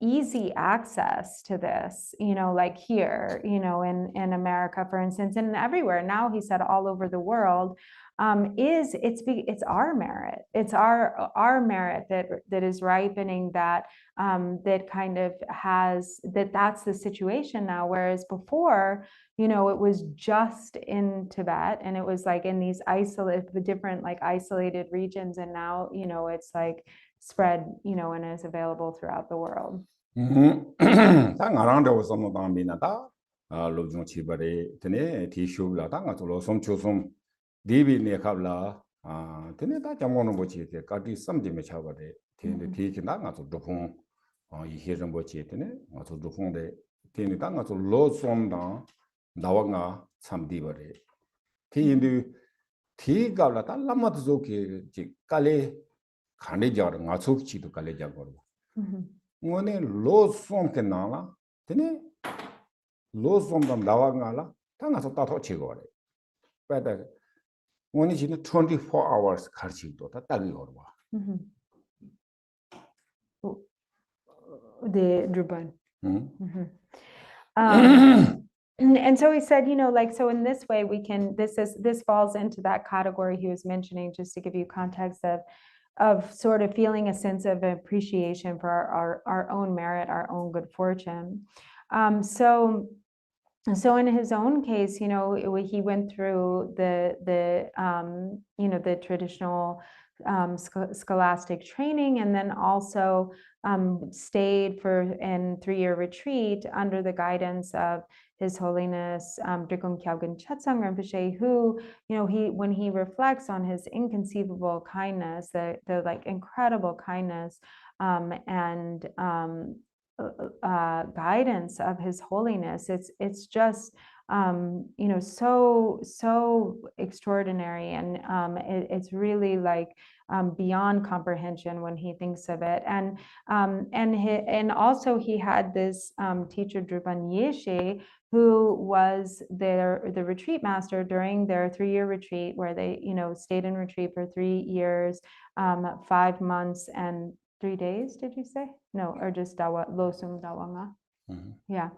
easy access to this, like here, in America, for instance, and everywhere now, he said all over the world, it's our merit. It's our merit that is ripening that kind of that's the situation now. Whereas before, it was just in Tibet and it was like in these isolated regions. And now, it's like spread, and is available throughout the world. Tang around the was some of them being at Lojong Chibare, Tene, Tishu, Latanga, Losum Chusum, Divi Nekabla, Teneta Jamonobochi, Kati, some Dimechavade, Tene Tikinanga to Drupon, you hear them bochi, Tene, or to Drupon de Tinitanga to Losum down, Dawanga, some Divare. Tindu Tigala, Lamazuki, Kale, Kanejar, Natsuchi to Kalejago. One low swamp can nala, then low swamp them dawangala, Tangas of Tato Chigore. But one is in 24 hours carching to Tagi Orwa. The Drupon. And so he said, so in this way we can, this falls into that category he was mentioning, just to give you context of sort of feeling a sense of appreciation for our own merit, our own good fortune. So in his own case, he went through the traditional scholastic training, and then also stayed in 3-year retreat under the guidance of His Holiness Drikung Kyalgun Chetsang Rinpoche, who, when he reflects on his inconceivable kindness, the like incredible kindness and guidance of His Holiness, it's just so extraordinary, and it's really like beyond comprehension when he thinks of it. And also he had this teacher Drupon Yeshe, who was the retreat master during their 3-year retreat, where they stayed in retreat for 3 years, 5 months and 3 days. Did you say no, or just Losum Dawanga? Yeah.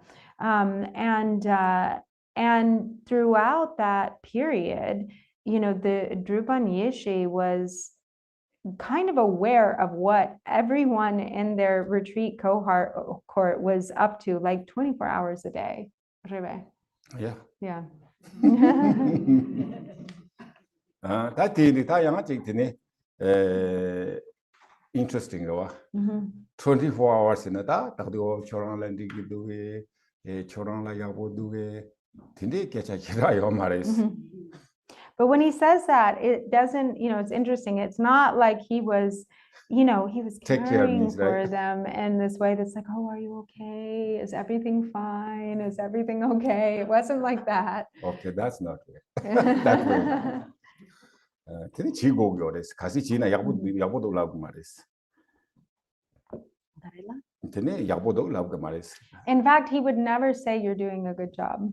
And throughout that period, the Drupon Yeshe was kind of aware of what everyone in their retreat cohort was up to, like 24 hours a day. Yeah. Yeah. That did interesting. 24 hours in a day, Choran Landy do Choran Layabu do But when he says that, it doesn't, it's interesting. It's not like he was, he was caring for them in this way that's like, oh, are you okay? Is everything fine? Is everything okay? It wasn't like that. Okay, that's not way. That way. 지고교です. 같이 지나 야보도 라고 말했어. tene yabodo love ga mares. In fact, he would never say you're doing a good job.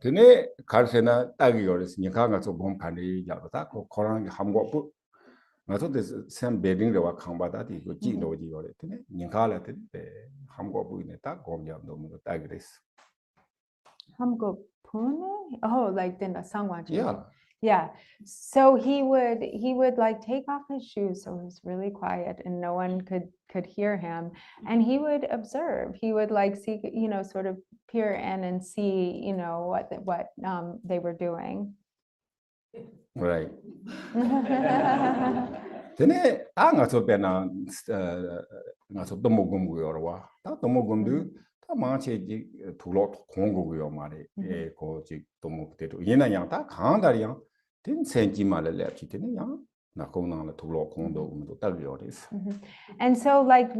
Tene karsena tagi yores nika nga so bom pandi yabata ko korang hamgo pu nga so des sem bedding rewa khangbada di ko ji no ji yore tene nika la tene hamgo pu ne ta gom yab no mo tagi res. Hamgo pune? Oh, like in the sangwa. Yeah. Yeah. So he would like take off his shoes, so he was really quiet and no one could hear him. And he would observe. He would like see, sort of peer in and see, what they were doing. Right. Tene ta nga so bena nga so tomo gum gu yor wa. Ta tomo gum du ta ma che ji thulo khong gu yo ma re e ko ji tomo te to yin na yang ta khang da yang tin sen ji ma le le chi tene yang na ko na la thulo khong do gum do ta yo res. And so like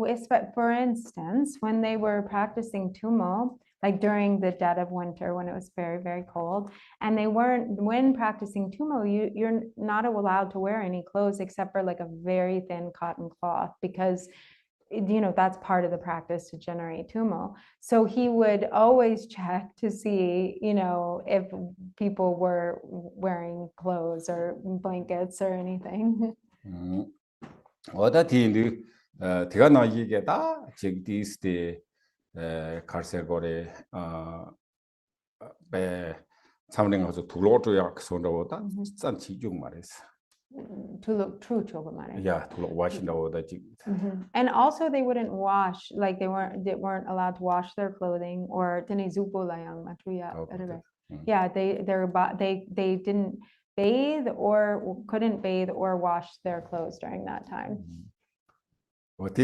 for instance, when they were practicing tumo, like during the dead of winter when it was very, very cold, and when practicing tumo, you're not allowed to wear any clothes except for like a very thin cotton cloth, because that's part of the practice to generate tumo. So he would always check to see, if people were wearing clothes or blankets or anything. Oda tindu tiga na yige da jigdis de karse be samling also tulo to yak sondo da san chi jung mares. To look true to Obamare. Yeah, tulo wash no da jig. And also they wouldn't wash, like they weren't allowed to wash their clothing or tene zupo layang matuya. Yeah, they didn't bathe or couldn't bathe or wash their clothes during that time. And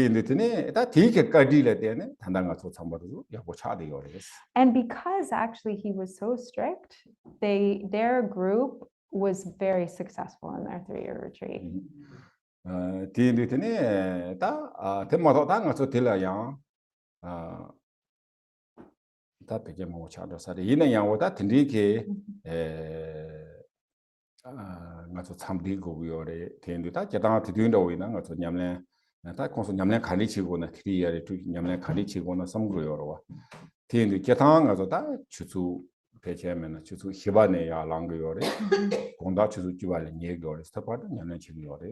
because actually he was so strict, their group was very successful in their 3-year retreat. 다 공소 냠내 가리치고나 트리야리 두 냠내 가리치고나 섬그요로와 티엔도 계탕 가서 다 주수 배치하면 주수 희반에야 랑거요레 공다 주수 주발에 얘기요레 스타파도 냠내 치고요레.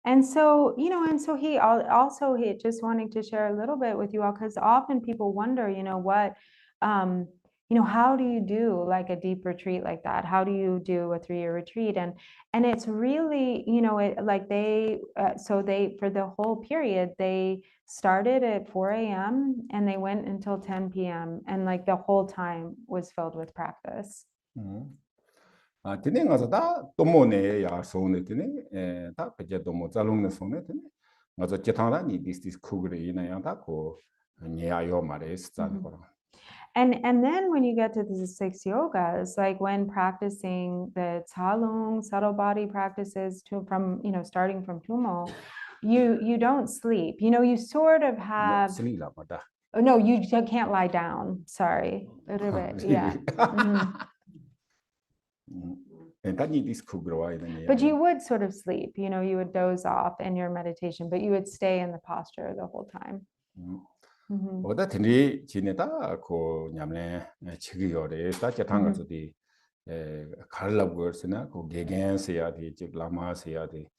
And so, he just wanting to share a little bit with you all, because often people wonder, what how do you do like a deep retreat like that? How do you do a 3-year retreat? And it's really, for the whole period, they started at 4 a.m. and they went until 10 p.m. and like the whole time was filled with practice. Tene ngaso da tomo ne ya sone tene ta peje tomo zalong ne sone tene ngaso chetang ni this kugre ina ya ta ko nya yo mare stan ko. And then when you get to the 6 yogas, like when practicing the Tsalung, subtle body practices starting from Tumo, you don't sleep. You sort of have. Oh, no, you can't lie down. Sorry. A little bit. Yeah. But you would sort of sleep, you would doze off in your meditation, but you would stay in the posture the whole time. 오다 드니 지네다 고 냠네 치기요레 따제 당가서디 갈라고 그러스나 고 개겐세야디 즉 라마세야디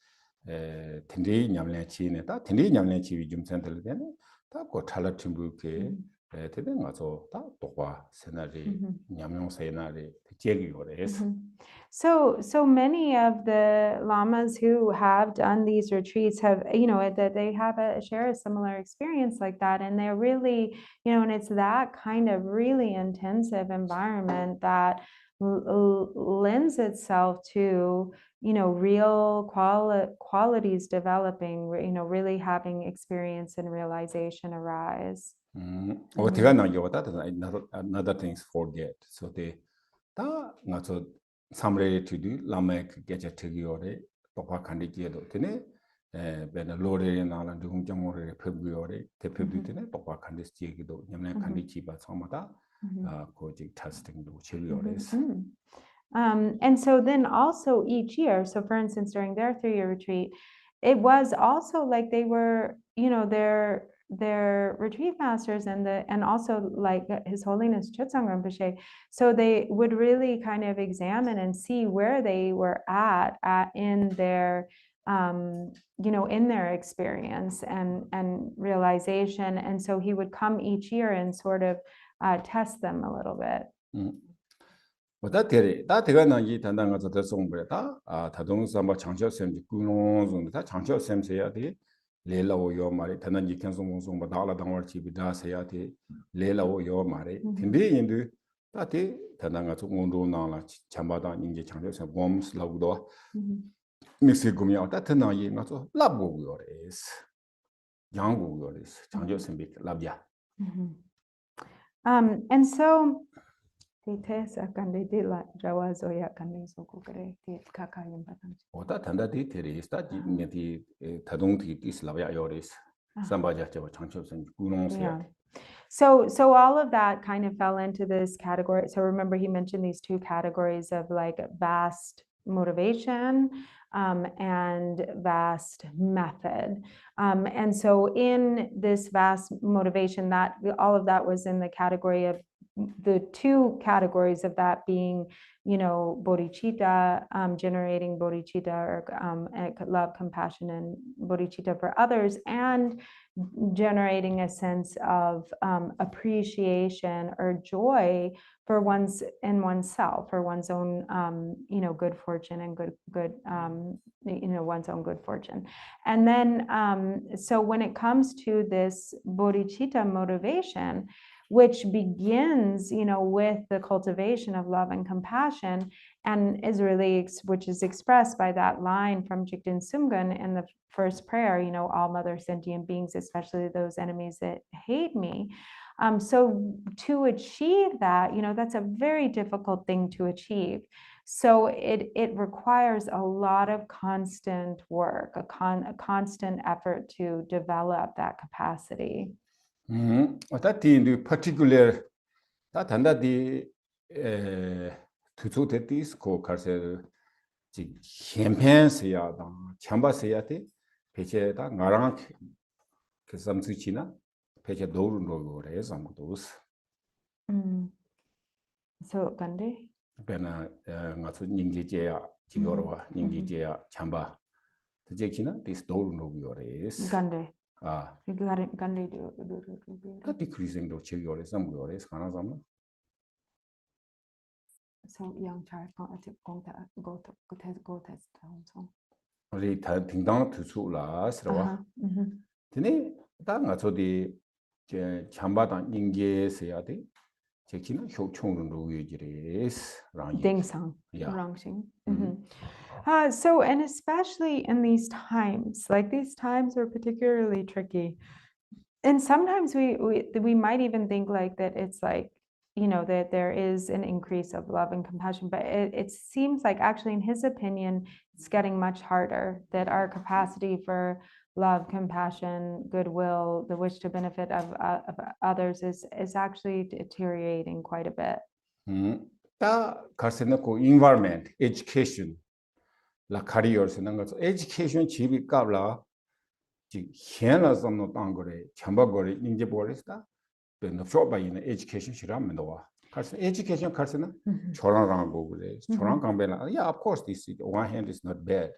드니 냠네 지네다 드니 냠네 지위 좀 센터르데네 다고 탈라팀부케 되는 가서 다 똑과 세나리 냠용 세나리 제기요레스. So many of the lamas who have done these retreats have, that they share a similar experience like that. And they're really, and it's that kind of really intensive environment that lends itself to, real qualities developing, really having experience and realization arise. Another things forget. So they not so samre to do lamek get a tigiore papa candidato tene ben lore nala dum jamore february te february papa candidato nyamne candidachi ba samata coaching testing do chiliores. And so then also each year, so for instance, during their 3-year retreat, it was also like they were, their retreat masters and also like His Holiness Chutsang Rinpoche. So they would really kind of examine and see where they were at in their in their experience and realization. And so he would come each year and sort of test them a little bit. 다 대리 다 대가는 이 단단한 것도 대송부다 다동사 뭐 장셔샘 구농송 다 장셔샘 세야 돼 레라오 요 말이 단단 이 견송송 뭐 나라 당월 집이다 세야 돼 레라오 요 말이 근데 인도 다대 단단한 것 공도 나라 참바다 인제 장셔샘 봄스 라고도 미스구미 어따트나 이 나서 라보고요레스 양고요레스 장셔샘 비 라비아 And so Tesa kandi dila Jawa zoya kandi sokukre ti kakayim batang. Oda tanda di teri sta di ngeti tadong ti islavya yoris sambaja jawa changchobsen gunong se. So all of that kind of fell into this category. So remember he mentioned these two categories of like vast motivation and vast method. And so in this vast motivation, that all of that was in the category of the two categories of that being, bodhicitta, generating bodhicitta or love, compassion, and bodhicitta for others, and generating a sense of appreciation or joy for oneself, for one's own, good fortune and good, one's own good fortune. And then, so when it comes to this bodhicitta motivation, which begins, with the cultivation of love and compassion, and is really, which is expressed by that line from Jigten Sumgun in the first prayer, all mother sentient beings, especially those enemies that hate me. So to achieve that, that's a very difficult thing to achieve. So it requires a lot of constant work, a constant effort to develop that capacity. That in particular, that tanda di tutu tetis ko karse ji campaign se ya da chamba se ya te peche da ngarang ke samsu china peche dorun ro re samdos. So gande bena ngasu ningji je ya jigorwa ningji je ya chamba je china this dorun ro re gande gande do decreasing do chigore samgore kana samna. So young child go test so 우리 다 딩당 투수라 스러와 근데 다가 저디 제 참바당 인계세야 돼 제기는 효총으로 노예지레스 딩상 rangxing. So and especially in these times, like these times are particularly tricky, and sometimes we might even think like that it's like, that there is an increase of love and compassion, but it seems like actually in his opinion it's getting much harder, that our capacity for love, compassion, goodwill, the wish to benefit of others is actually deteriorating quite a bit. 다 갈세놓고 environment, education, la careers 는 거 education 집이 값라 지 현라서 노땅 거래 참바 거래 인제 버리스다 너 쇼바이는 education 시라면 너와 갈세 education 갈세는 초랑랑 거 그래 초랑 강배나 yeah of course this one hand is not bad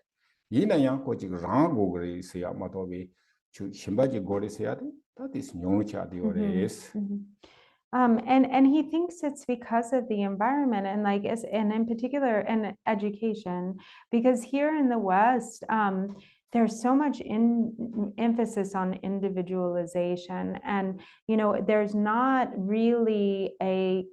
이나양 거 지금 랑고 그래 있어야 마도비 주 신바지 거래서야 돼 that is 용치야 되어레스. And he thinks it's because of the environment and and in particular in education, because here in the West, there's so much emphasis on individualization, and there's not really a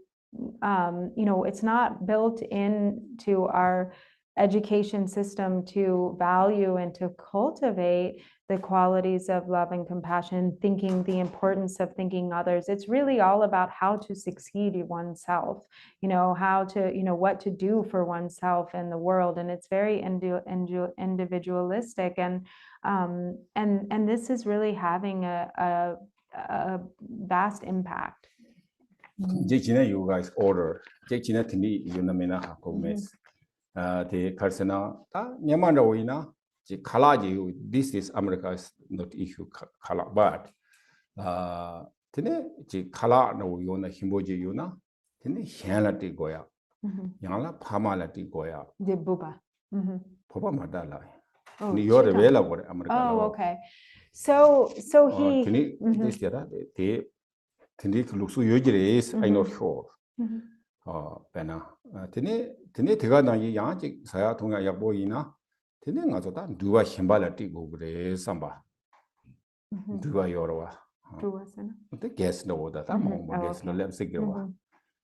it's not built into our education system to value and to cultivate the qualities of love and compassion, thinking the importance of thinking others. It's really all about how to succeed oneself, how to, what to do for oneself in the world. And it's very individualistic. And this is really having a vast impact. You guys order. Thinley, the Karsena, Nyamanda Oina, color, this is America is not issue color, but today color no you na himboji you na today hianati goya, yangla pamalati goya. The buba. Papa madala. Oh, Ni yore chita. vela gore America. Oh, okay. So he. Today this yada they today luksu yojire is I not sure. Pena. Today tiga na yang saya tunga ya boina. Today ngazo ta dua himbala ti gore samba. Dua yorwa. Dua sana. The guest no that I'm home guest no lem sigirwa.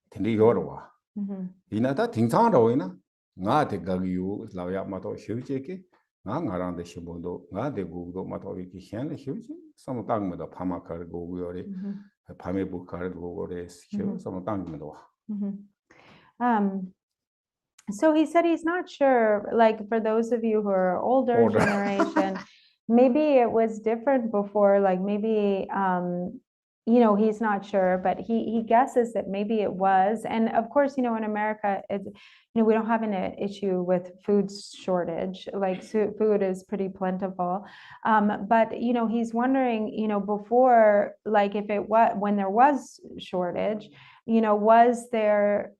Today yorwa. Ina ta tingchang ro ina. Nga te gagyu la ya ma to hyuche ke. Nga ngarang de shibondo nga de gu do ma to ki hian le hyuche. Some tang me do pama kar go yore. Pame bu kar go gore hyu some tang me do. So he said he's not sure, like for those of you who are older generation, maybe it was different before, like maybe, he's not sure, but he guesses that maybe it was. And of course, in America, we don't have an issue with food shortage, like food is pretty plentiful. But, he's wondering, before, like if it was, when there was shortage, was there,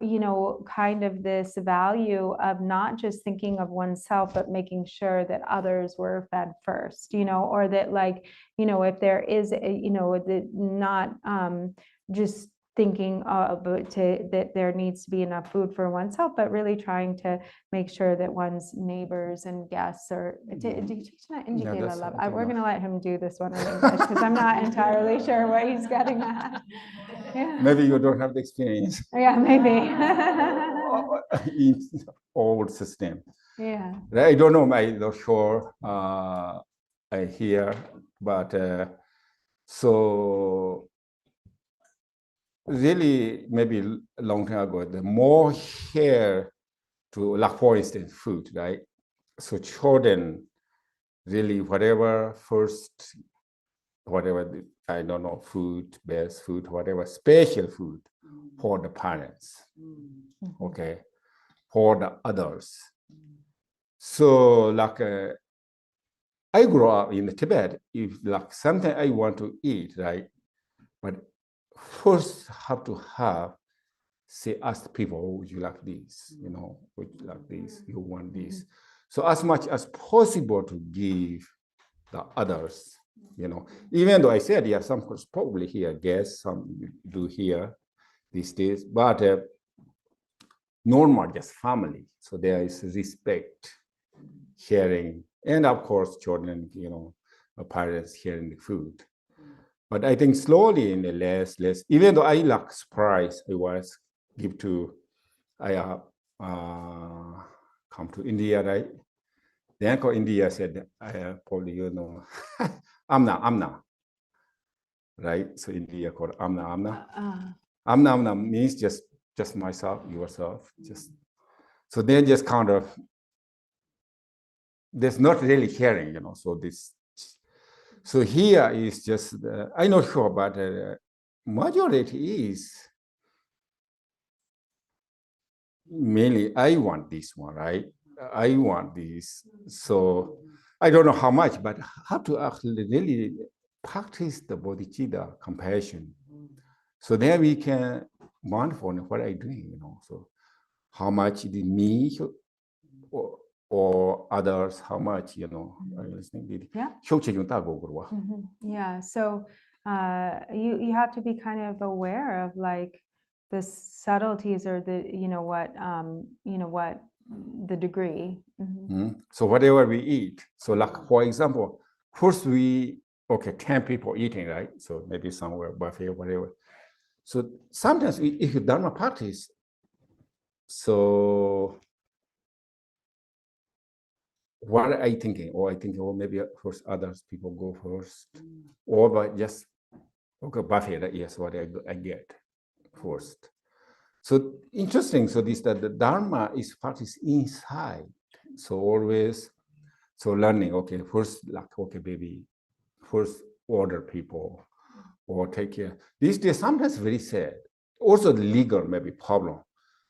kind of this value of not just thinking of oneself, but making sure that others were fed first, or that like, if there is, not just thinking that there needs to be enough food for oneself, but really trying to make sure that one's neighbors and guests are. We're going to let him do this one in English because I'm not entirely sure what he's getting at. Yeah. Maybe you don't have the experience. Yeah, maybe. In old system. Yeah. I don't know. I'm not sure. I hear, but so really maybe a long time ago, the more here to, like for instance, food, right? So children really whatever I don't know, food, best food, whatever, special food for the parents, okay, for the others. So like I grew up in Tibet, if like something I want to eat, right? But first have to ask people, would you like this? Would you like this? You want this? So as much as possible to give the others, even though I said, yeah, some probably here, guess some do here these days, but normal, just family. So there is respect, sharing, and of course, children, parents sharing the food. But I think slowly in the less, even though I like surprise, I was I come to India, right? Then India said, I probably, Amna, right? So India called Amna. Amna means just myself, yourself, just. So then just kind of, there's not really caring, so here is just, I'm not sure, but majority is mainly, I want this one, right? I want this. So I don't know how much, but how to actually really practice the bodhicitta compassion. So then we can mindful in what I'm doing, So how much did me or others, how much, Yeah. Yeah. So you have to be kind of aware of like the subtleties or the, what the degree. So whatever we eat, so like for example, first 10 people eating, right? So maybe somewhere buffet or whatever. So sometimes if you dharma practice, so what are I thinking? Or I think, maybe first others people go first, or but just buffet. Yes, what I get first. So interesting. So that the dharma is practiced inside. So always, so learning. Okay, first baby, first order people, or take care. These days sometimes very sad. Also the legal maybe problem,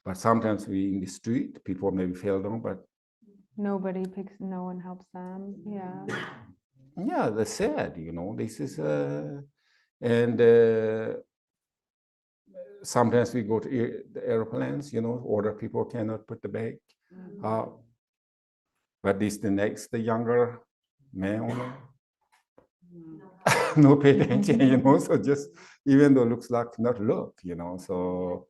but sometimes we in the street people maybe fell down, but Nobody picks, no one helps them. Yeah. Yeah, that's sad, this is, and sometimes we go to the airplanes, older people cannot put the bag up. But the younger man owner, no pay attention, so just, even though it looks like not look, so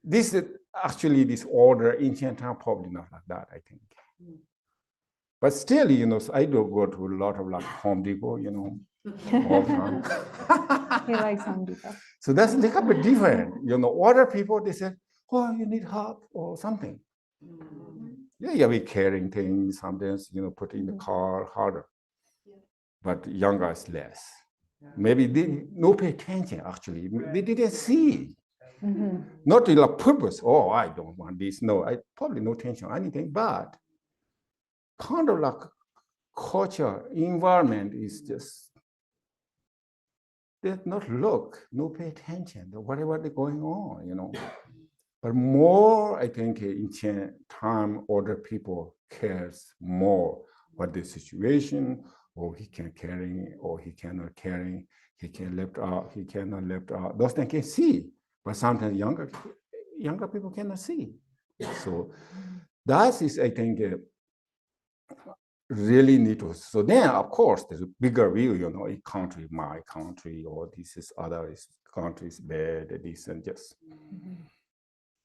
this is actually this order in Chinatown, probably not like that, I think. But still, so I do go to a lot of like Home Depot, all the time. He likes Home Depot. So that's a little bit different. Older people, they say, oh, you need help or something. Yeah, we carrying things, sometimes, put in the car harder. But younger is less. Maybe they no pay attention, actually. They didn't see. Not in a purpose, oh, I don't want this. No, I probably no attention or anything, but kind of like culture, environment is just, they not look, no pay attention to whatever they're going on, But more, I think, in time, older people cares more what the situation, or he can carry, or he cannot carry, he can lift up, he cannot lift up. Those things can see, but sometimes younger people cannot see. So that is, I think, really need to. So then, of course, there's a bigger view, a country, my country, or this is other country is bad, this and just.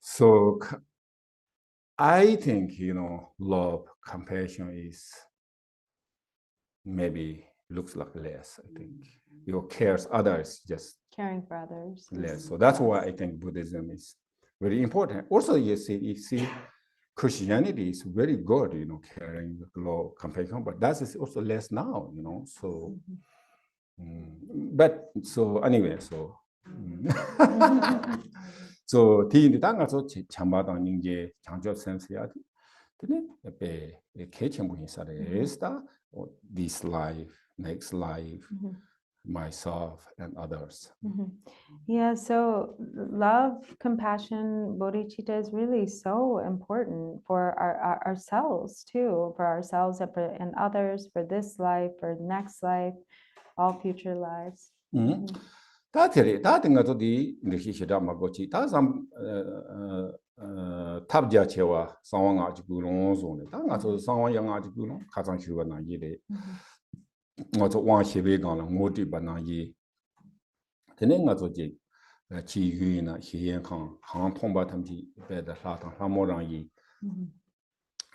So I think, love, compassion is maybe looks like less, I think. Cares others, just Caring for others. less. So that's why I think Buddhism is very important. Also, you see Christianity is very good, caring, love, compassion, but that is also less now, so. But so anyway, so. So the 당가서 참바당 이제 장적 센스야. 근데 옆에 개체무인 사례에서 this life, next life, myself and others. Yeah, so love, compassion, bodhicitta is really so important for ourselves too, for ourselves and others, for this life, for next life, all future lives. 다들 가서 디 이렇게 시다 막고치 다삼 탑자체와 상황아지 그런소네 당가서 상황 영아지 그런 가장 휴가나 이래 어저 왕시베 가나 모디 바나이 되는 가서 지 지유이나 희연강 강 통바탐지 배다 사탕 사모랑이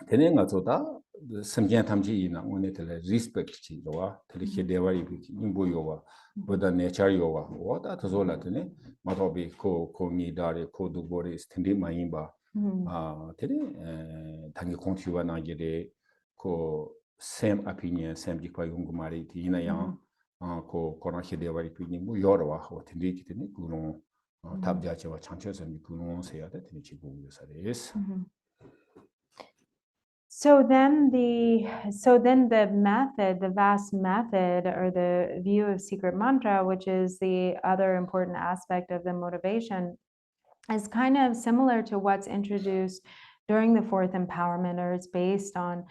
되는 가서다 섬견 탐지이나 오늘들 리스펙트 지도와 들이게 대화이 인보요와 보다 네처요와 오다 더솔라더니 마토비 코미다리 코두고리 스탠디 마임바 되네 당기 공티와 나게데 코 same opinion same 디파 용구마리 디나야 코 코나시 대화이 피니무 여러와 어떻게 되네 그런 답자체와 창체선이 그런 세야 되는 지부 요사레스. So then the method, the vast method, or the view of secret mantra, which is the other important aspect of the motivation, is kind of similar to what's introduced during the fourth empowerment, or it's based on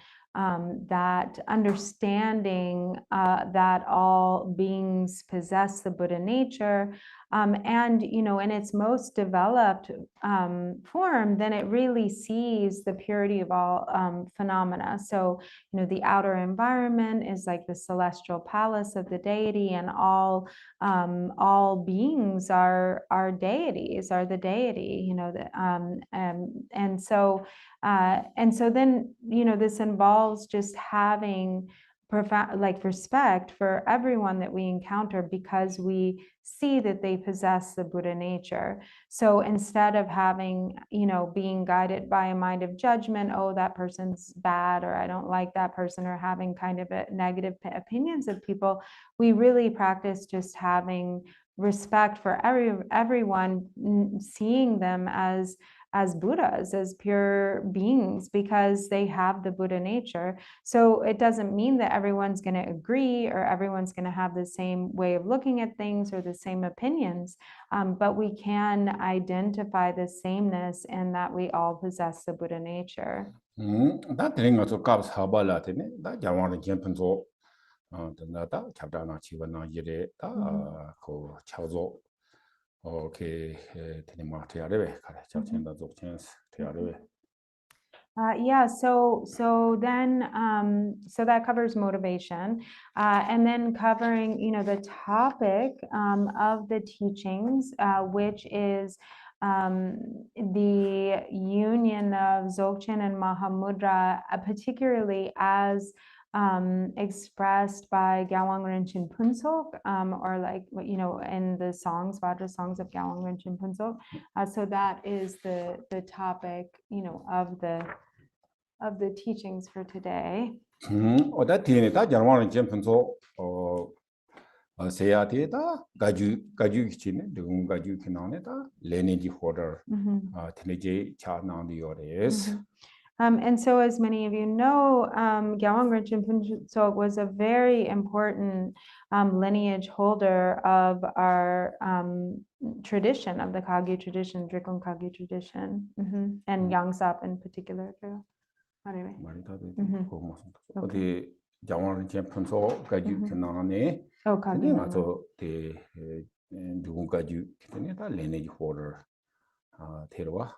that understanding that all beings possess the Buddha nature, and in its most developed form, then it really sees the purity of all phenomena. So the outer environment is like the celestial palace of the deity, and all beings are deities, are the deity. And so then this involves just having profound respect for everyone that we encounter, because we see that they possess the Buddha nature. So instead of having being guided by a mind of judgment, oh, that person's bad, or I don't like that person, or having kind of a negative opinions of people, we really practice just having respect for everyone, seeing them as Buddhas, as pure beings, because they have the Buddha nature. So it doesn't mean that everyone's going to agree, or everyone's going to have the same way of looking at things, or the same opinions, but we can identify the sameness in that we all possess the Buddha nature. 다 드린 것도 값 사발라 되네. 다 자원의 점분소 다 잡다나 지원나 이래 다그 차조 오케이 드린 뭐 돼야래. 가래 잡친다 족친스 돼야래. Yeah, so then so that covers motivation, and then covering the topic of the teachings, which is the union of Dzogchen and Mahamudra, particularly as expressed by Gyalwang Rinchen Punsok, or like in the songs, Vajra songs of Gyalwang Rinchen Punsok. So that is the topic of the teachings for today. 어다 뒤에 다 자원의 점분소 세야티다 가주 기치네 누군 가주 기나네다 레네지 호더 테네제 차나디오레스. And so, as many of you know, Gyalwang Rinchen Punsok was a very important lineage holder of our tradition, of the Kagyu tradition, Drupon Kagyu tradition, and Yangsap in particular. Anyway. 어디 자원을 점분소 가주 기나네. Kagyu. 가서 누군 가주 기네다 레네지 호더 데려와.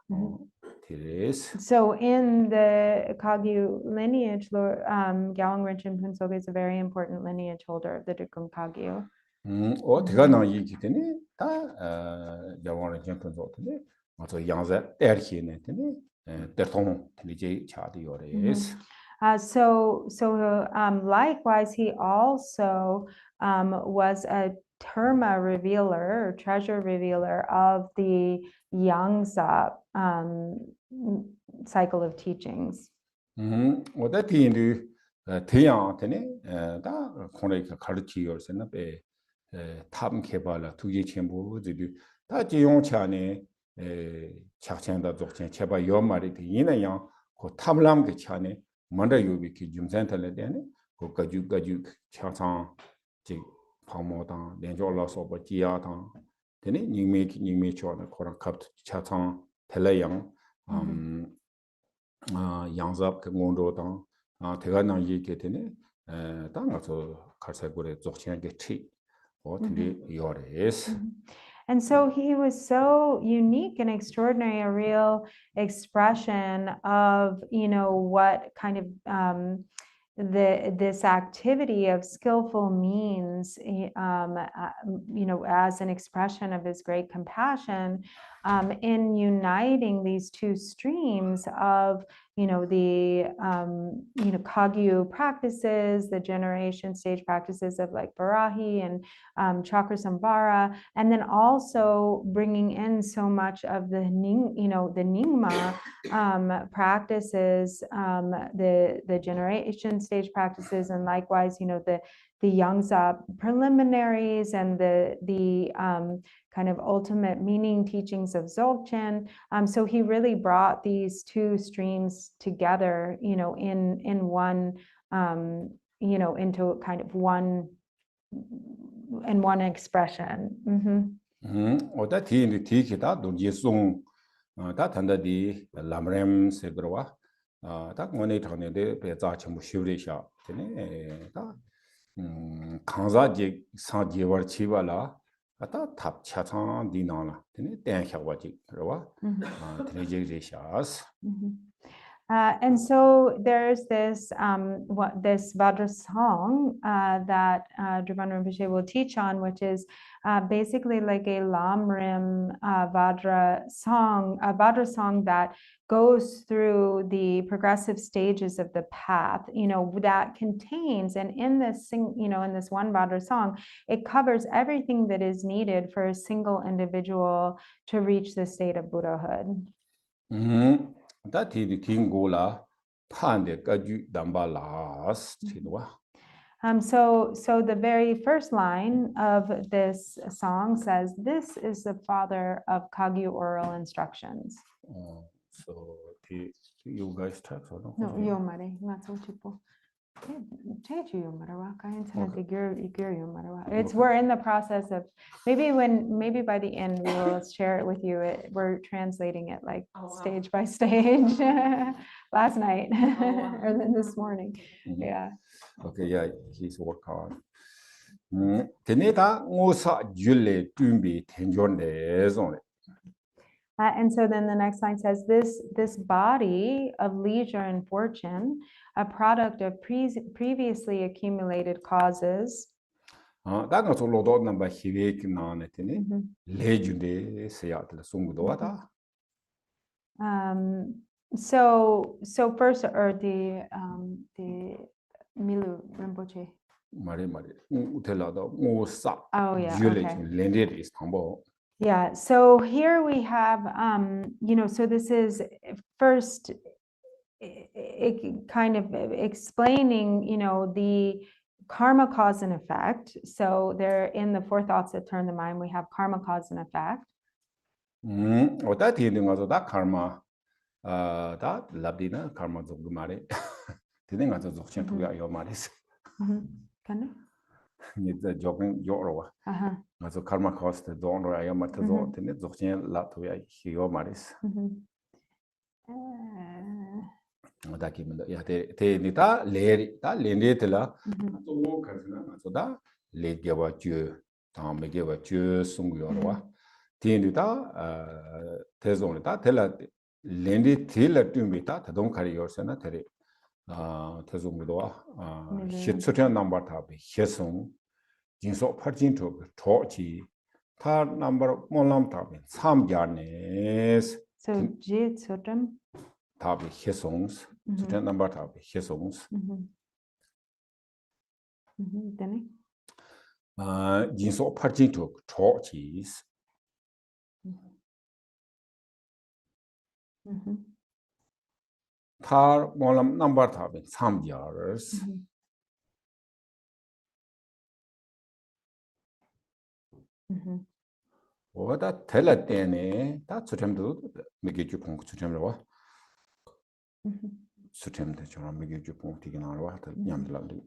So in the Kagyu lineage, Gyalwang Rinchen Punsok is a very important lineage holder of the Drupon Kagyu. 어디가나 얘기 때문에 다 자원을 점분소인데 맞아 양자 때리네 때문에 대통 이제 차디오레스. So likewise, he also was a terma revealer or treasure revealer of the Yangsa cycle of teachings. 어디인데 대양한테네 다 코네가 가르치요서는 배 탑 개발라 두개 전부들이 다 지용차네 착천다 족천 제발 요 말이 되니냐 그 탑람 그 차네 먼저 요비키 좀센터래 되네 그 가주 차상 지 방모당 연조라서 버지야당 되네 님이 초는 코랑 갑 차상 텔레양 양잡 그 원도당 대가나 얘기 되네 땅에서 갈색고래 족천게 티 어떻게 요레스. And so he was so unique and extraordinary, a real expression of, what kind of this activity of skillful means, as an expression of his great compassion, in uniting these two streams of, the Kagyu practices, the generation stage practices of like Barahi and Chakra Sambhara, and then also bringing in so much of the Nyingma practices, the generation stage practices, and likewise, the Yangsa preliminaries and the kind of ultimate meaning teachings of Dzogchen. So he really brought these two streams together, in one, into kind of one expression. 어다 뒤에 뒤기다 노지송 다 단다디 람렘 세그와 다 원에 전에데 배자 전부 쉬우리샤 되네 다 강자지 사지월 치발라 아다 탑 차상 디나라 되네 땡샤와지 그러와 드레제리샤스. And so there's this this Vajra song that Drupon Rinpoche will teach on, which is basically like a Lamrim Vajra song that goes through the progressive stages of the path, that contains, and in this in this one Vajra song, it covers everything that is needed for a single individual to reach the state of Buddhahood. That is the king gola pande kaju dambalas chidwa. So the very first line of this song says, "This is the father of Kagyu oral instructions." So you guys start or no? No, yo mare, not so tipo. It's we're in the process of maybe by the end we will share it with you. We're translating it like stage by stage last night or then this morning. Yeah. Okay, yeah, he's work hard. Teneta ngosa jule tumbi tenjonde zone. And so then the next line says, this body of leisure and fortune, a product of previously accumulated causes. 다가 솔로도 넘바 히베키 나네테니 레준데 세야들 송구도 와다. So first, or the Milu Rinpoche. 말이 우텔라도 ngosa yeah, jule okay. 렌데 이스탄불. Yeah, so here we have, so this is first kind of explaining, the karma, cause, and effect. So there in the four thoughts that turn the mind, we have karma, cause, and effect. 어다 되는 거서 다 karma, 다 랍디나 karma 좀 말이. 되는 거서 적신 두야 요 말이스. Kind of. 이제 조금 요로와. 그래서 karma cost 돈으로 아야 맞도 되는 적신 랍도야 요 말이스. 어다기면 야 대니다 레리 다 렌데텔라 또 가스나 맞다 레게와 주 다음에 게와 주 송구요와 대니다 대존이다 텔라 렌데 텔라 tum비다 다동 카리요스나 테리 대존도와 시츠전 넘버 탑이 해송 진소 파진토 토치 타 넘버 몰람 탑이 3자네스 So jitsotam 탑이 해송스 수전 넘버 탑이 해송스 then 진소 파진토 토치스 타 몰람 넘버 탑이 3자르스 오다 텔라 때네 다 수tem도 미게주 공부 수tem로 수tem도 좀 미게주 공부티기 나와 냠들라도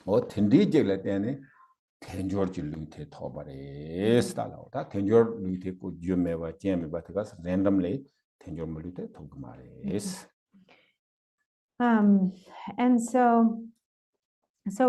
어 텐디제라 때네 텐조르지 루테 토바레 스타라다 텐조르 루테 고 주메와 제메바 테가스 랜덤리 텐조르 루테 토그마레스 and so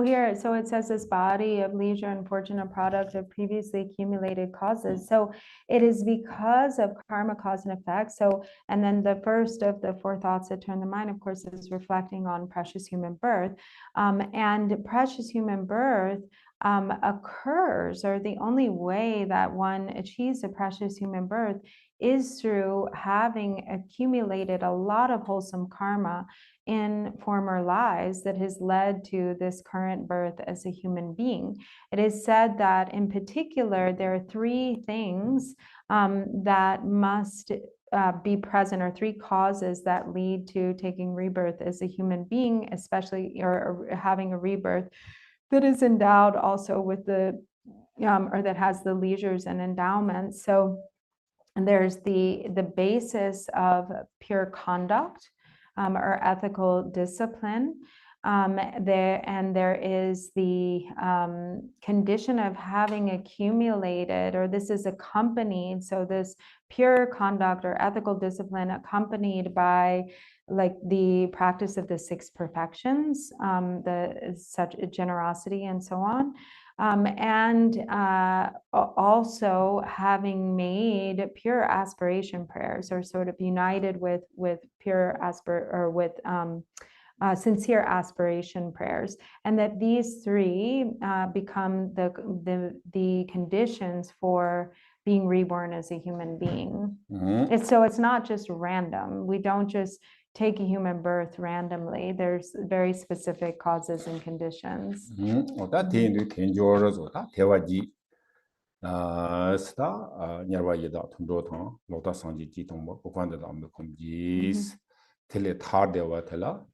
here, so it says this body of leisure and fortune, a product of previously accumulated causes. So it is because of karma, cause, and effect. So, and then the first of the four thoughts that turn the mind, of course, is reflecting on precious human birth. And precious human birth occurs, or the only way that one achieves a precious human birth is through having accumulated a lot of wholesome karma in former lives that has led to this current birth as a human being. It is said that in particular, there are three things that must be present, or three causes that lead to taking rebirth as a human being, especially or having a rebirth that is endowed also with the, or that has the leisures and endowments. So there's the basis of pure conduct, or ethical discipline. There is the condition of having accumulated, or this is accompanied, so this pure conduct or ethical discipline accompanied by like the practice of the six perfections, such generosity and so on. And also having made pure aspiration prayers, or sort of united with pure sincere aspiration prayers, and that these three become the conditions for being reborn as a human being. So it's not just random. We don't just take a human birth randomly. There's very specific causes and conditions. 어다 텐조르서 다 대화지 스타 녀바이다 통도통 로타 상지지 동뭐 고관도 안 메콤지스 텔레 타데와 텔라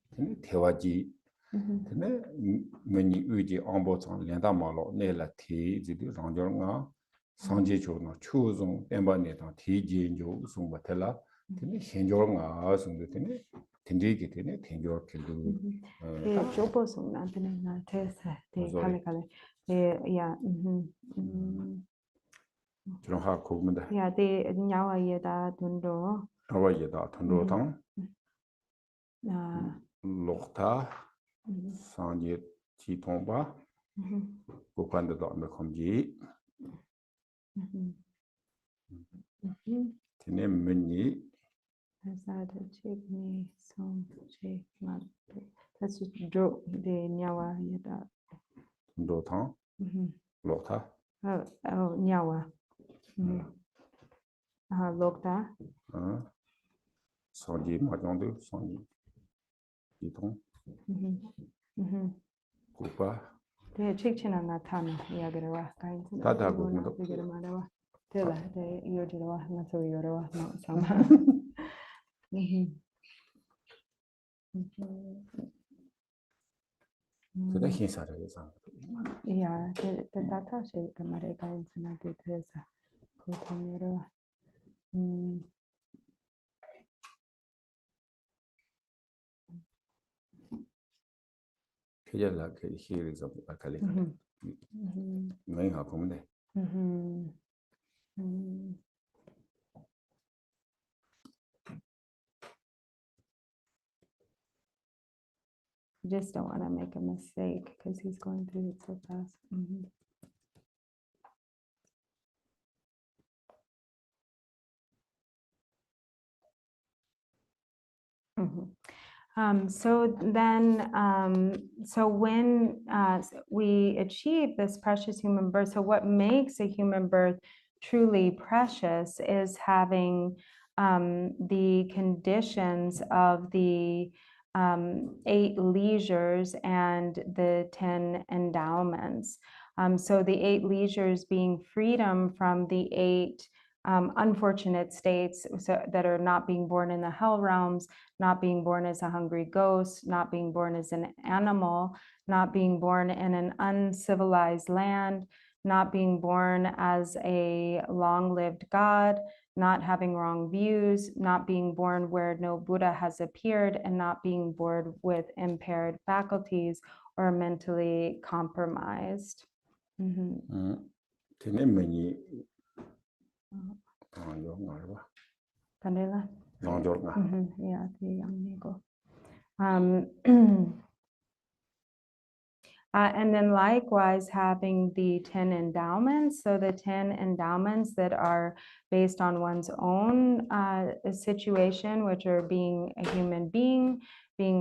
대화지 근데 메니 의지 안보상 렌다마로 내라티 지디 랑저가 상지조나 추종 엠바네다 티지인조 우송바텔라 근데 현조가 송도 되네 된지기 되네. 된지어 길도. 예, 조보송 나한테는 나 대사. 네, sorry. 갈래. 예, 야, 저런 하 고문다. 야, 네, 냐와이에다 돈도. 아와이다 돈도당. 아, 녹타 상지 지통바 고관도 메컴지 되네 문이 Azada chigni som che mat. That's dro de nyawa yada. 돈도당 녹타 Oh, nyawa. Lokta. 상지 마정도 상지 지통 고파 De chigchina natana yagarawa kain. 다다 고문도 Yagarawa. Tela de yodirawa naso yorawa no sama. 그다 힘사라서 Yeah, the data she kamare kain sana de tesa. Kotamira. 계절라 그 히리서 아칼리 내가 보면 Just don't want to make a mistake because he's going through it so fast. So then, so when we achieve this precious human birth, so what makes a human birth truly precious is having the conditions of the 8 leisures and the 10 endowments. So the 8 leisures being freedom from the 8 unfortunate states that are not being born in the hell realms, not being born as a hungry ghost, not being born as an animal, not being born in an uncivilized land, not being born as a long-lived God, not having wrong views, not being born where no Buddha has appeared, and not being born with impaired faculties or mentally compromised. 되네면이 Candela? 낭조가 Yeah, the young Nego. And then likewise having the 10 endowments. So the 10 endowments that are based on one's own situation, which are being a human being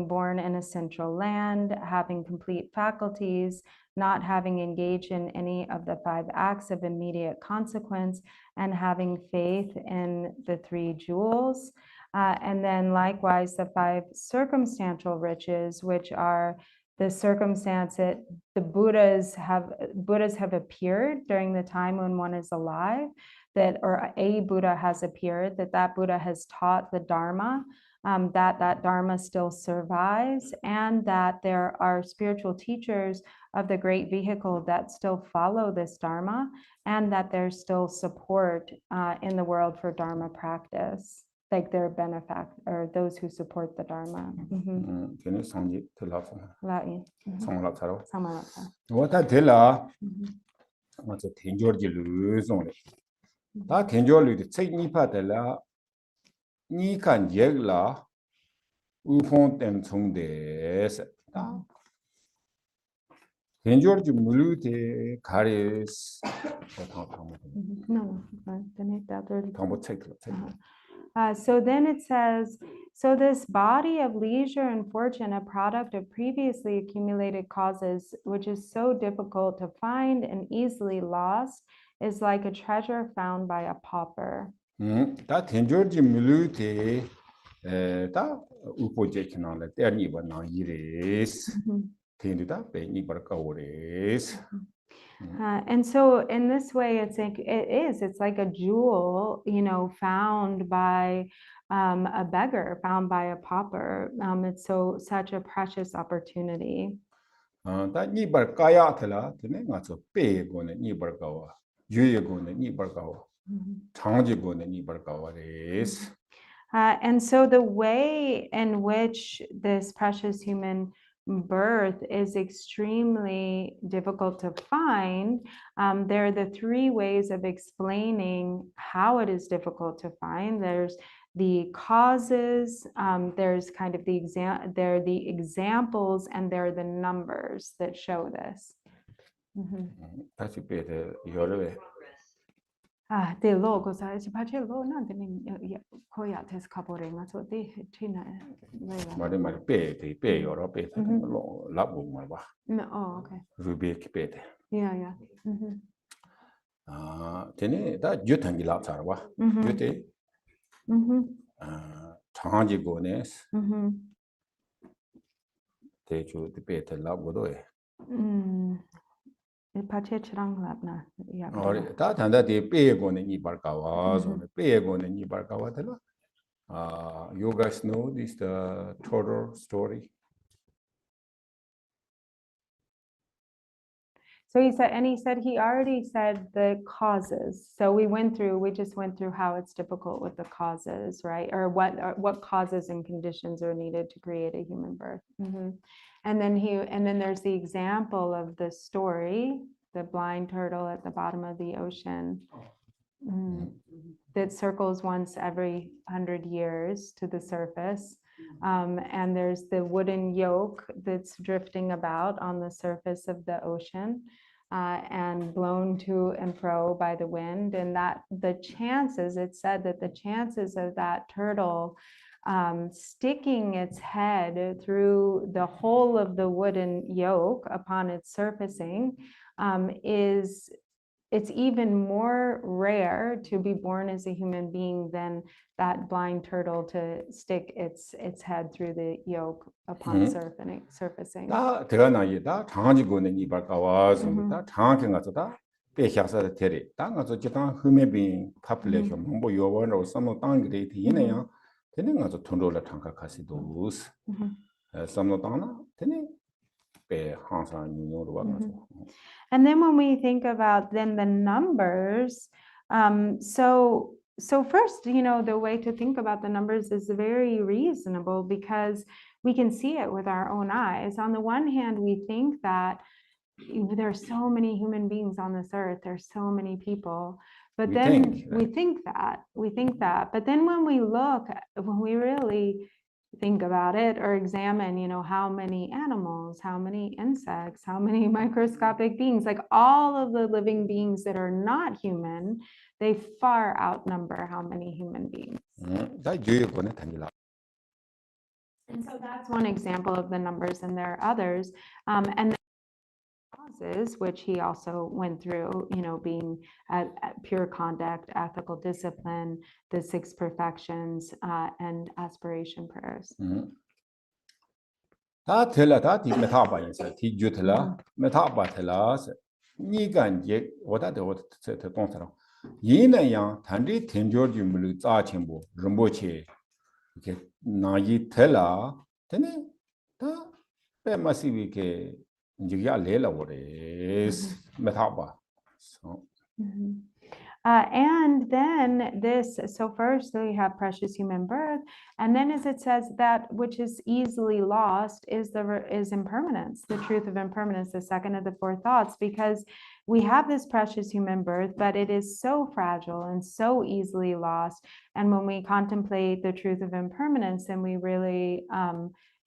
born in a central land, having complete faculties, not having engaged in any of the 5 acts of immediate consequence, and having faith in the 3 jewels. And then likewise the 5 circumstantial riches, which are the circumstance that the Buddhas have appeared during the time when one is alive, or a Buddha has appeared, that Buddha has taught the Dharma, that Dharma still survives, and that there are spiritual teachers of the great vehicle that still follow this Dharma, and that there's still support in the world for Dharma practice. Like their benefactors or those who support the Dharma. 걔네 성지 들라서 Latin. 성락사로 Samalata. 뭐다 들라 맞아 된저지 루송래 다 된저리도 책이 파들라 니간 예라 우폰템 총대스 다 된저지 물루데 가리스 No, fine. 방법 책 So then it says, so this body of leisure and fortune, a product of previously accumulated causes, which is so difficult to find and easily lost, is like a treasure found by a pauper. 다 된저지 물루데 다 우포제키나래 때니바 나이레스 된다 베니 버카오레스 And so in this way, it's like a jewel, found by a beggar, found by a pauper. It's such a precious opportunity. 다 니버까야텔라 되네 가서 빼고네 니버까와 유예고네 니버까와 장지고네 니버까와레스 And so the way in which this precious human birth is extremely difficult to find, there are the three ways of explaining how it is difficult to find. There's the causes, there's kind of there are the examples, and there are the numbers that show this. 다시 빼대 여러분. 네, logo sa si pache lo na de ni ko ya tes kabore nga so de china 말이 빼 여러 빼 라고 말 봐. Oh, okay. 루비 빼대. Yeah. 전에 다 유탄기라 잘 봐. 유대. 장지고네. 대주 빼대 라고도 해. pache chirang labna ya. 다 단다디 빼고는 이발가와 손에 빼고는 이발가와 되라. You guys know this the total story. So he said he already said the causes. So we just went through how it's difficult with the causes, right? Or what causes and conditions are needed to create a human birth. And then there's the example of the story, the blind turtle at the bottom of the ocean, that circles once every 100 years to the surface. And there's the wooden yoke that's drifting about on the surface of the ocean, and blown to and fro by the wind. And that it said that the chances of that turtle sticking its head through the hole of the wooden yoke upon its surfacing it's even more rare to be born as a human being than that blind turtle to stick its head through the yoke upon surfacing. 다 들어나이 다 장지고는 이발가와 다 장하게 가서 다 빼샤서 테리 다 가서 지당 흠에빈 population 뭐 요원으로 섬노 땅그레이 되네요. 되는 가서 돈으로 장가가시도 섬노 땅나 되네. And then when we think about then the numbers, so first, the way to think about the numbers is very reasonable because we can see it with our own eyes. On the one hand, we think that there's so many human beings on this earth, there's so many people, but we think that, but then when we really think about it or examine, how many animals, how many insects, how many microscopic beings, like all of the living beings that are not human, they far outnumber how many human beings. And so that's one example of the numbers, and there are others. And the causes, which he also went through, being pure conduct, ethical discipline, the 6 perfections, and aspiration prayers. 다 틀라 다 디메타바인서 디주틀라 메타바틀라 니간제 오다데 오다데 동사로 이내양 단리 텐조지 물을 짜침보 rumboche 이렇게 나이 틀라 되네 다 빼마시비게 이제야 레라 오레스 메타바 and then so first we have precious human birth, and then as it says, that which is easily lost is impermanence, the truth of impermanence, the second of the 4 thoughts, because we have this precious human birth, but it is so fragile and so easily lost. And when we contemplate the truth of impermanence, then we really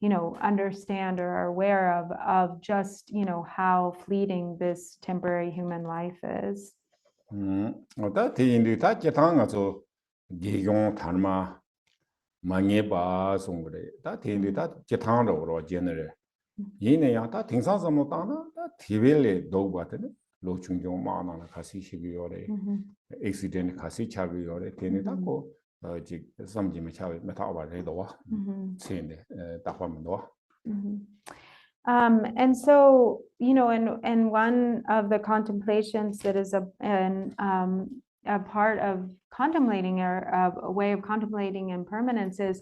understand or are aware of just how fleeting this temporary human life is. 다 대인들 다 제당가서 개용 단마 망해봐 송그래 다 대인들 다 제당으로 제너레 얘네야 다 등산섬도 따나 다 디벨레 놓고 같은데 로충종 많아나 같이 시기요래 액시덴트 같이 차기요래 되네 다고 지 섬지면 차에 메타바래도 와 체인데 딱 하면도 and so, and one of the contemplations that is a part of contemplating, or a way of contemplating impermanence, is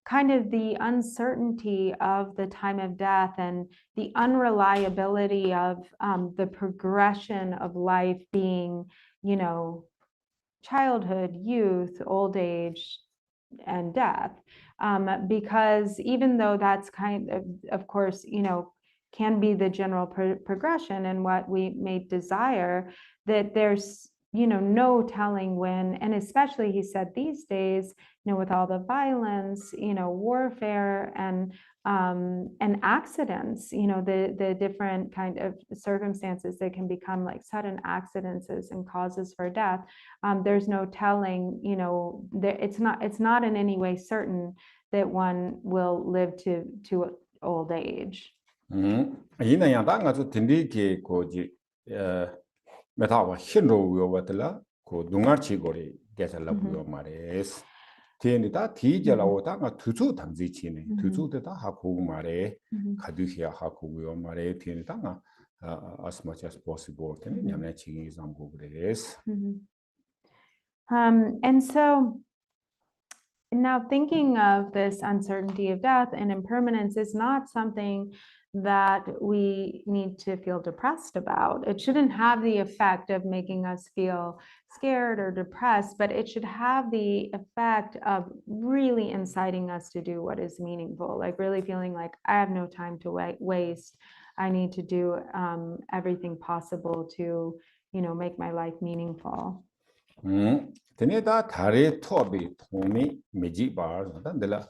kind of the uncertainty of the time of death and the unreliability of the progression of life being, childhood, youth, old age, and death, because even though that's kind of course, can be the general progression and what we may desire, that there's no telling when, and especially he said these days, with all the violence, warfare and accidents, the different kind of circumstances that can become like sudden accidents and causes for death. There's no telling, it's not in any way certain that one will live to old age. 이나 양다 가서 딘디게 고지 메타와 신로 요바들라 고 농아치고리 게살라고요 말레스 티엔다 티젤라오다가 투주 담지치네 투주데다 하고 말에 가두히야 하고요 말에 티엔다가 as much as possible 테네 냠네 치기 example 그레스. And so now thinking of this uncertainty of death and impermanence is not something that we need to feel depressed about. It shouldn't have the effect of making us feel scared or depressed, but it should have the effect of really inciting us to do what is meaningful, like really feeling like I have no time to waste. I need to do everything possible to, make my life meaningful. 테네다 다레 토비 토미 메지바 단들라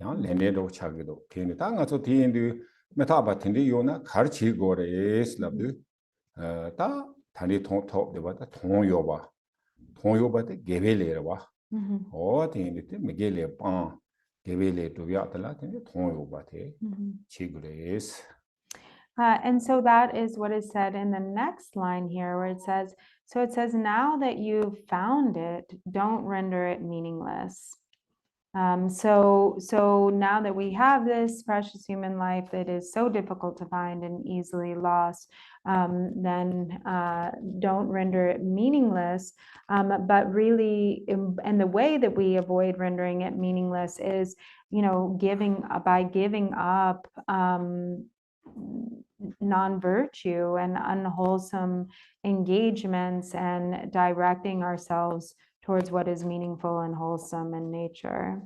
양 렌네로 차기도 테네다 가서 디엔드 메타바 텐데 요나 가르치고레스 라브 다 다리 통토 데바다 통요바데 게벨레라와 테네데 메겔레 빠 게벨레 도야달라 테네 통요바데 치그레스. And so that is what is said in the next line here, where it says, now that you've found it, don't render it meaningless. So now that we have this precious human life that is so difficult to find and easily lost, then don't render it meaningless, but really, and the way that we avoid rendering it meaningless is, by giving up non-virtue and unwholesome engagements and directing ourselves towards what is meaningful and wholesome in nature.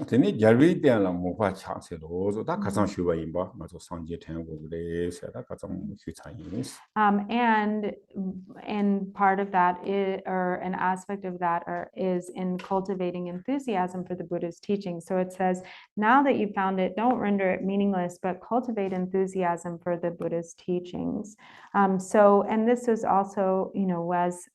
테네 jar비데라 모파 차세로 다 가상 슈바임바 맞아 상제 태고 그래서다 가상 휴차이스. And part of that is, or an aspect of that is in cultivating enthusiasm for the Buddha's teaching. So it says, now that you found it, don't render it meaningless, but cultivate enthusiasm for the Buddha's teachings. And this was also, was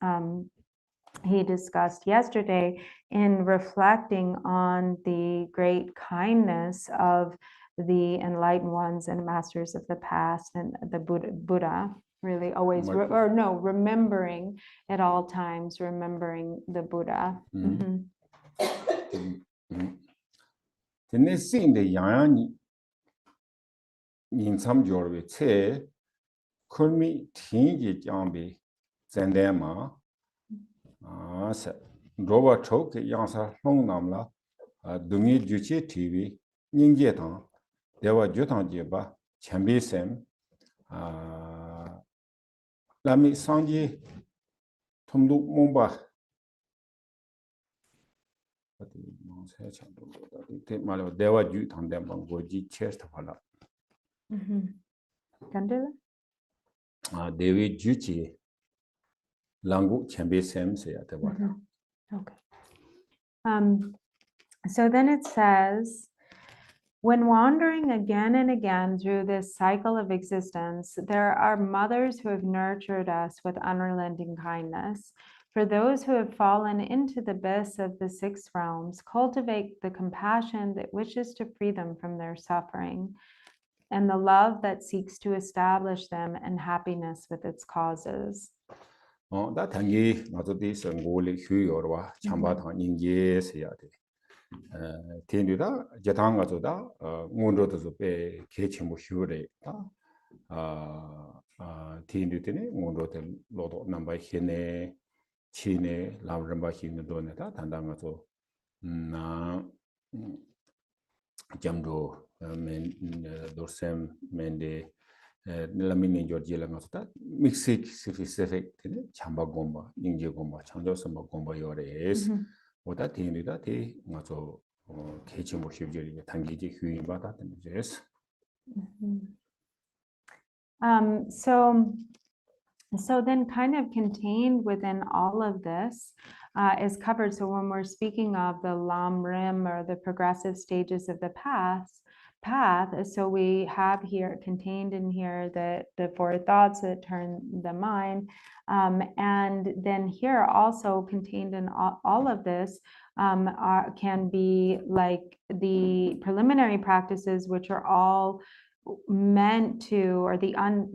he discussed yesterday in reflecting on the great kindness of the enlightened ones and masters of the past and the Buddha really always, remembering at all times, remembering the Buddha. 테네스인데 양양이 인삼조르베 체 콜미 팅지 장비 젠데마 로바 초크 양사 홍남라 동이 주치 TV 닝제당 대화 주당제바 챔비셈 라미 상지 톰도 몽바 말로 대화 주당된 방고지 체스트 발라 Kandila? 대위 주치 langu chambe sem se Okay. So then it says, when wandering again and again through this cycle of existence, there are mothers who have nurtured us with unrelenting kindness. For those who have fallen into the abyss of the six realms, cultivate the compassion that wishes to free them from their suffering, and the love that seeks to establish them in happiness with its causes. 다 당기 나도디 성고리 휴요와 참바당 인계해야 돼. 텐디다 제당 가서다 문로도 배 개침부 휴래다. 텐디드네 문로도 로도 넘바 히네 치네 라브람바 히네 도네다 단당 가서 나 잠도 men dorsem mende lamini georgia langasta mixik specific chamba gomba ninje gomba changjo samba gomba yores 오다 대인이다 대 맞아 개체 뭐 쉽게 단계지 휴인 받아 되는지스. So then kind of contained within all of this is covered. So when we're speaking of the lam rim or the progressive stages of the path, so we have here contained in here the four thoughts that turn the mind. And then here also contained in all of this can be like the preliminary practices, which are all meant to, or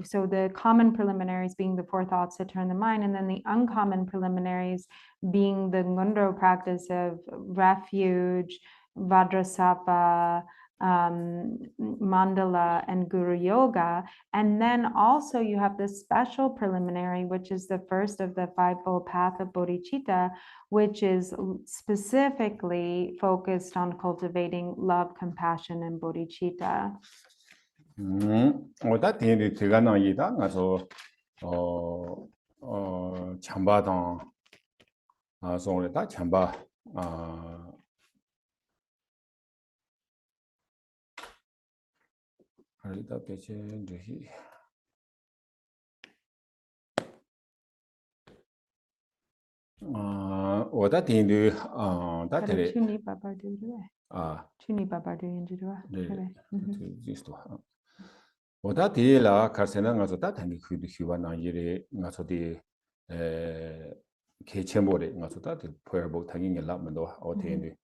so the common preliminaries being the four thoughts that turn the mind, and then the uncommon preliminaries being the Ngondro practice of refuge, Vajrasattva, Mandala, and Guru Yoga. And then also you have this special preliminary, which is the first of the fivefold path of bodhicitta, which is specifically focused on cultivating love, compassion, and bodhicitta. 오다 대인이 대가나이다 가서 참바당 송래다 참바 알리다 배제 저희 오다 대인이 다들 Chuni babardu Chuni babardu injidua. 네. 지스도 오다 대라 가서는 가서 다 단위 그도 휴바나 이래 가서디 개체모래 가서 다 포여보 당연히 라면도 어디에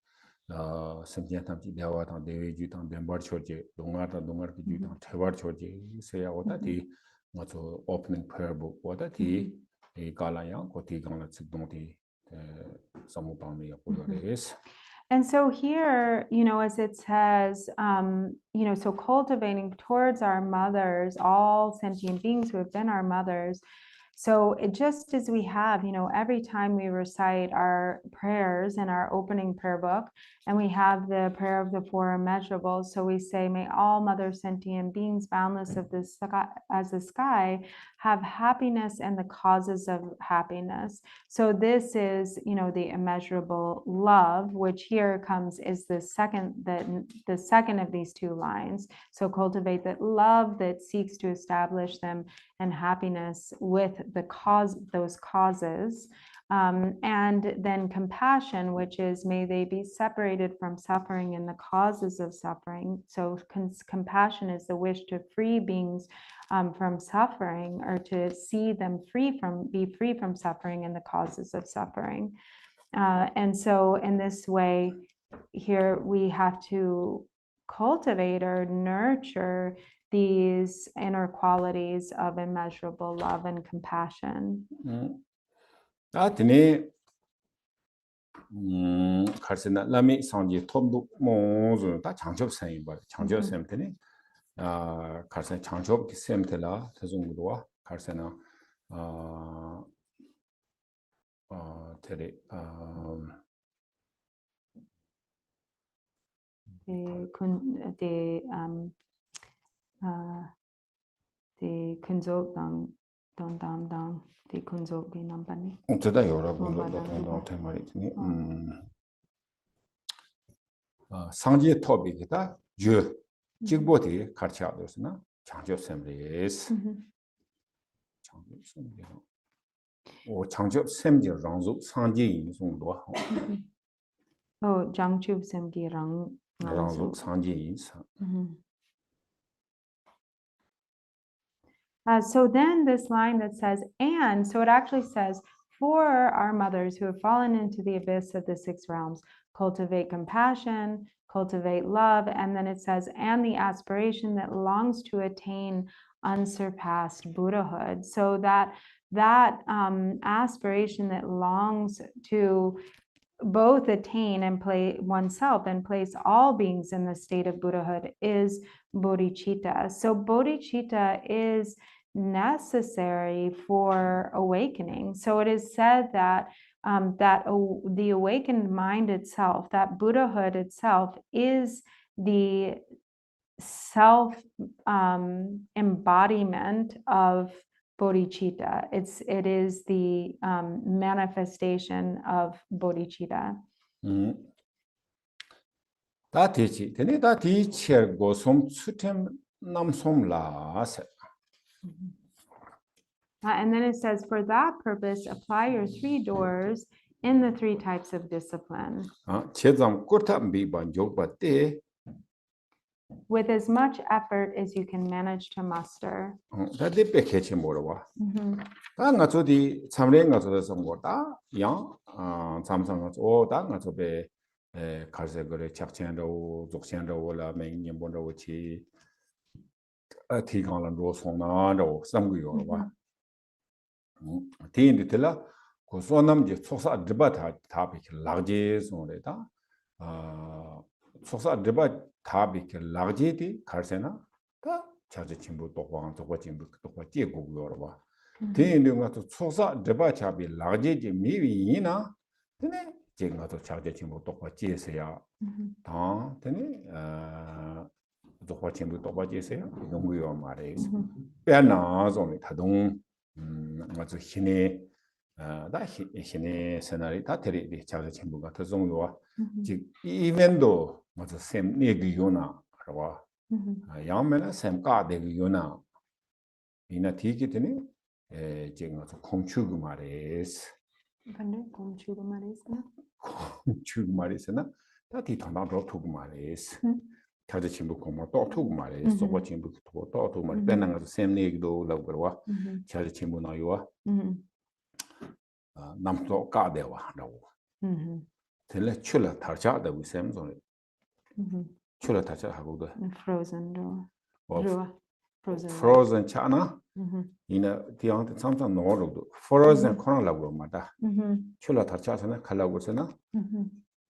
심지어탐지 대화당 대외주당 멤버처지 동아르기 주당 대화처지 세야 오다디 가서 오프닝 포여보 오다디 이 갈라야 고티 강나 직동디 사무방이 보여레스. And so here, as it says, so cultivating towards our mothers, all sentient beings who have been our mothers. So it just as we have, every time we recite our prayers in our opening prayer book, and we have the prayer of the four immeasurables. So we say, may all mother sentient beings, boundless as the sky, have happiness and the causes of happiness. So this is, the immeasurable love, which here comes is the second of these two lines. So cultivate that love that seeks to establish them and happiness with those causes. And then compassion, which is may they be separated from suffering and the causes of suffering. So compassion is the wish to free beings from suffering, or to see them be free from suffering and the causes of suffering. And so in this way, here we have to cultivate or nurture these inner qualities of immeasurable love and compassion. 아드네 가르스나 라미 상지 톱도 모즈 다 장접생이 봐 장접생한테네 가르스나 장접 셈텔라 대중으로와 가르스나 테레 the kunzok dang dang the kunzok di nampani. 어쩌다 여러분 어떤 말이니 상지의 톱이다 주 직보디 같이 하도스나 장접sem레스 장접sem레 오 장접sem지 랑조 상지인 정도 장접sem기 랑조 상지인 So then this line that says, and, so it actually says, for our mothers who have fallen into the abyss of the six realms, cultivate compassion, cultivate love, and then it says, and the aspiration that longs to attain unsurpassed Buddhahood. So that aspiration that longs to both attain and place oneself and place all beings in the state of Buddhahood is bodhicitta. So bodhicitta is necessary for awakening. So it is said that the awakened mind itself, that Buddhahood itself, is the self embodiment of bodhicitta. It is the manifestation of bodhicitta. 다 되지. 되네 다 뒤치고 솜 수템 남솜라. And then it says, for that purpose, apply your three doors in the three types of discipline. 제점 꿀탐 비반 요바때 With as much effort as you can manage to muster. 다 대배 개체 뭐라와. 다 가서디 참례 가서서 뭐다. 양 삼성가서 오다 가서베 갈세 그래 작전으로 족전으로라 맹님본로치 티강란로 송나로 삼고요와. 디인들라 그 소남지 속사 드바타 답이 라제 소래다. 속사 드바 답이 라제디 갈세나 다 자주 친구 똑왕 똑과 친구 똑과 찌고요와. 디인들가 속사 드바 답이 라제지 미위이나 근데 제가 또 자주 친구 똑과 찌세야. 다 되네 똑과 친구 똑과 찌세야. 농구요 말이에요. 빼나 좀 다동 아주 힘이 다 힘이 세나리 다 데리 자주 친구가 더 종류와 즉 이벤도 맞아 샘 얘기요나 그러와 양면은 샘까 되기요나 이나 뒤기더니 지금 아주 공추고 말이스 근데 공추고 말이스나 공추고 말이스나 다 뒤통나로 두고 말이스 자주 친구 공부 또 두고 말이스 소고 친구 또 두고 말 빼는 아주 샘 얘기도 라고 그러와 자주 친구 나요와 남도 까대와 라고 텔레 출라 타자다 위셈소 출라 타자 하고도 frozen door. frozen 차나 이나 디앙 삼삼 노로도 frozen 코나라고 말다 출라 타자서나 칼라고서나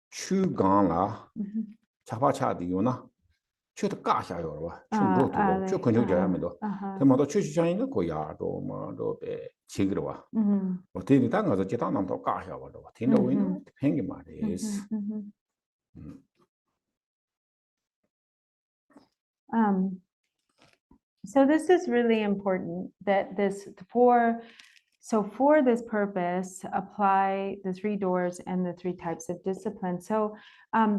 추간라 차바차디요나 추도 까샤요 봐 추도 추 근육자면도 대마도 추시장이는 고야도 뭐도베 지그러와 어떻게 당가서 지당 남도 까샤와도 틴도위는 팽기 말이스 So this is really important that for this purpose, apply the three doors and the three types of discipline. So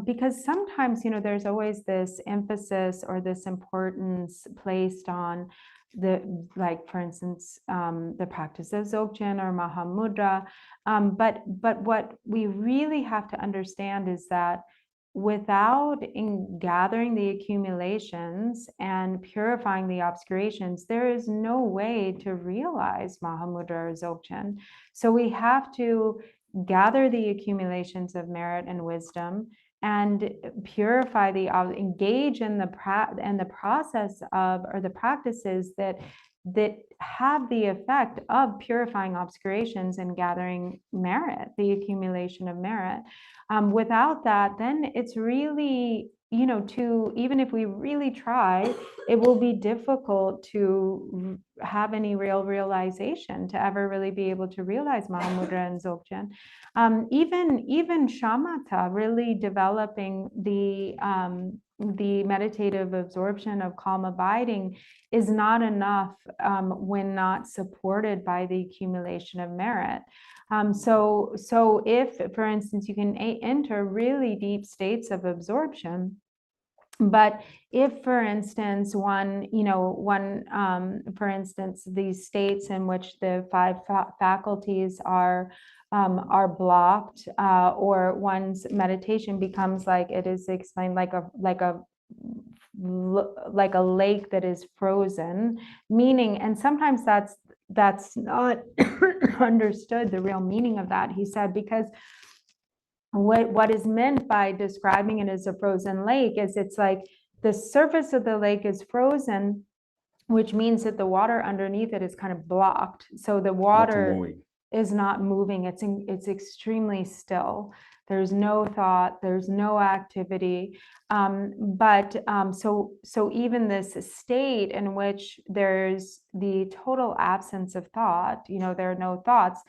because sometimes, there's always this emphasis or this importance placed on for instance, the practice of Dzogchen or Mahamudra. But what we really have to understand is that without gathering the accumulations and purifying the obscurations, there is no way to realize Mahamudra or Dzogchen. So we have to gather the accumulations of merit and wisdom and purify engage in the process of, or the practices that have the effect of purifying obscurations and gathering merit, the accumulation of merit. Without that, then it's really, even if we really try, it will be difficult to have any real realization, to ever really be able to realize Mahamudra and Dzogchen. Even shamatha, really developing the meditative absorption of calm abiding, is not enough when not supported by the accumulation of merit. So if, for instance, you can enter really deep states of absorption, but if, for instance, for instance, these states in which the five faculties are blocked, or one's meditation becomes, like it is explained, like a lake that is frozen, meaning, and sometimes that's not understood, the real meaning of that, he said, because what is meant by describing it as a frozen lake is it's like the surface of the lake is frozen, which means that the water underneath it is kind of blocked. So the water is not moving. It's extremely still. There's no thought, there's no activity. So even this state in which there's the total absence of thought, there are no thoughts,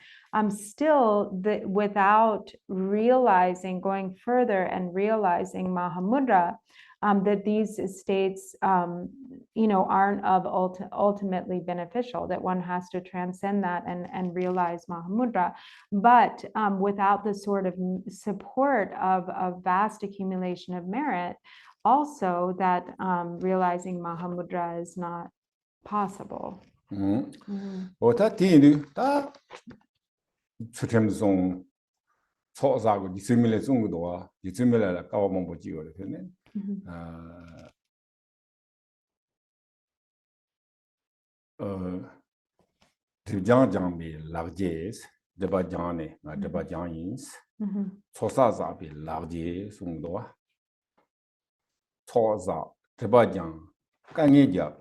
still without realizing, going further and realizing Mahamudra, that these states, aren't of ultimately beneficial, that one has to transcend that and realize Mahamudra. But without the sort of support of vast accumulation of merit, also that realizing Mahamudra is not possible. 어다 뒤에 다 수tem송 소사고 디스밀레 송도와 디스밀레라 까와만 보지 그러네. 디장장비 라제스 데바장네 데바장인스 소사자비 라제 송도와 소사 데바장 강예자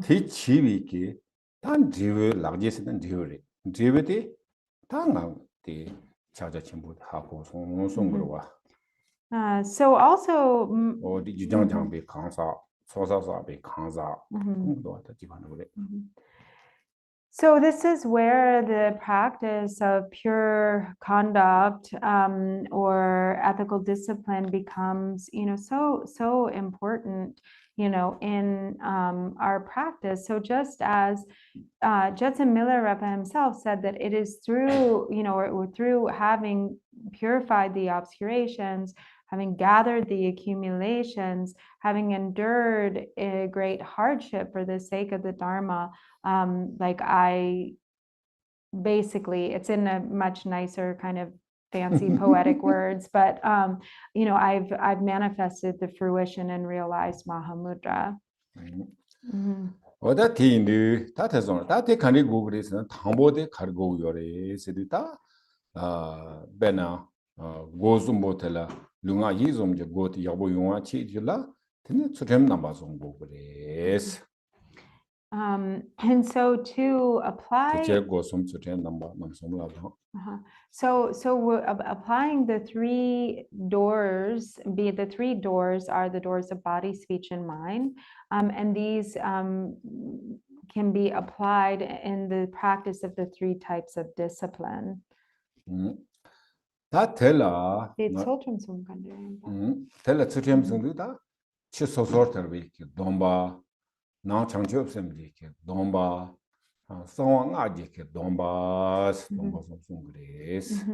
대치위기 단 지회 라제스는 지회래 지회대 당나대 자자 전부 하고 송송으로와 So also 어디 유장장비 강사 소사사비 강사 도 기반으로 그래. So this is where the practice of pure conduct or ethical discipline becomes, so important, in our practice. So just as Judson Miller Repa himself said that it is through, or through having purified the obscurations, having gathered the accumulations, having endured a great hardship for the sake of the Dharma, it's in a much nicer kind of fancy poetic words, but I've manifested the fruition and realized Mahamudra. 어다 뒤인데 다태선 다태 간이 고그레스는 당보대 가르고 요래 세디다 베나 고좀 못텔라 룽아 이좀제 고티 야보 용아 치질라 드네 수템 남바송 고그레스 And so to apply so we're applying the three doors, the three doors are the doors of body, speech, and mind, and these can be applied in the practice of the three types of discipline. 다 텔라 텔라 수템송도다 치소소르터비 돈바 나 창조업sem지 돈바 상황아지 돈바스 그레스.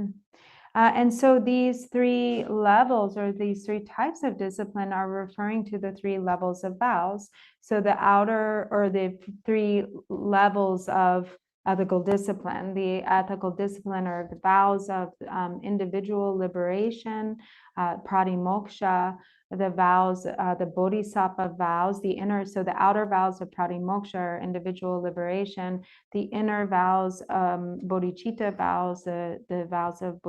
And so these three levels or these three types of discipline are referring to the three levels of vows. So the outer or the three levels of ethical discipline. The ethical discipline are the vows of individual liberation, pratimoksha, the vows, the bodhisattva vows, the outer vows of pratimoksha are individual liberation, the inner vows, bodhicitta vows, the vows of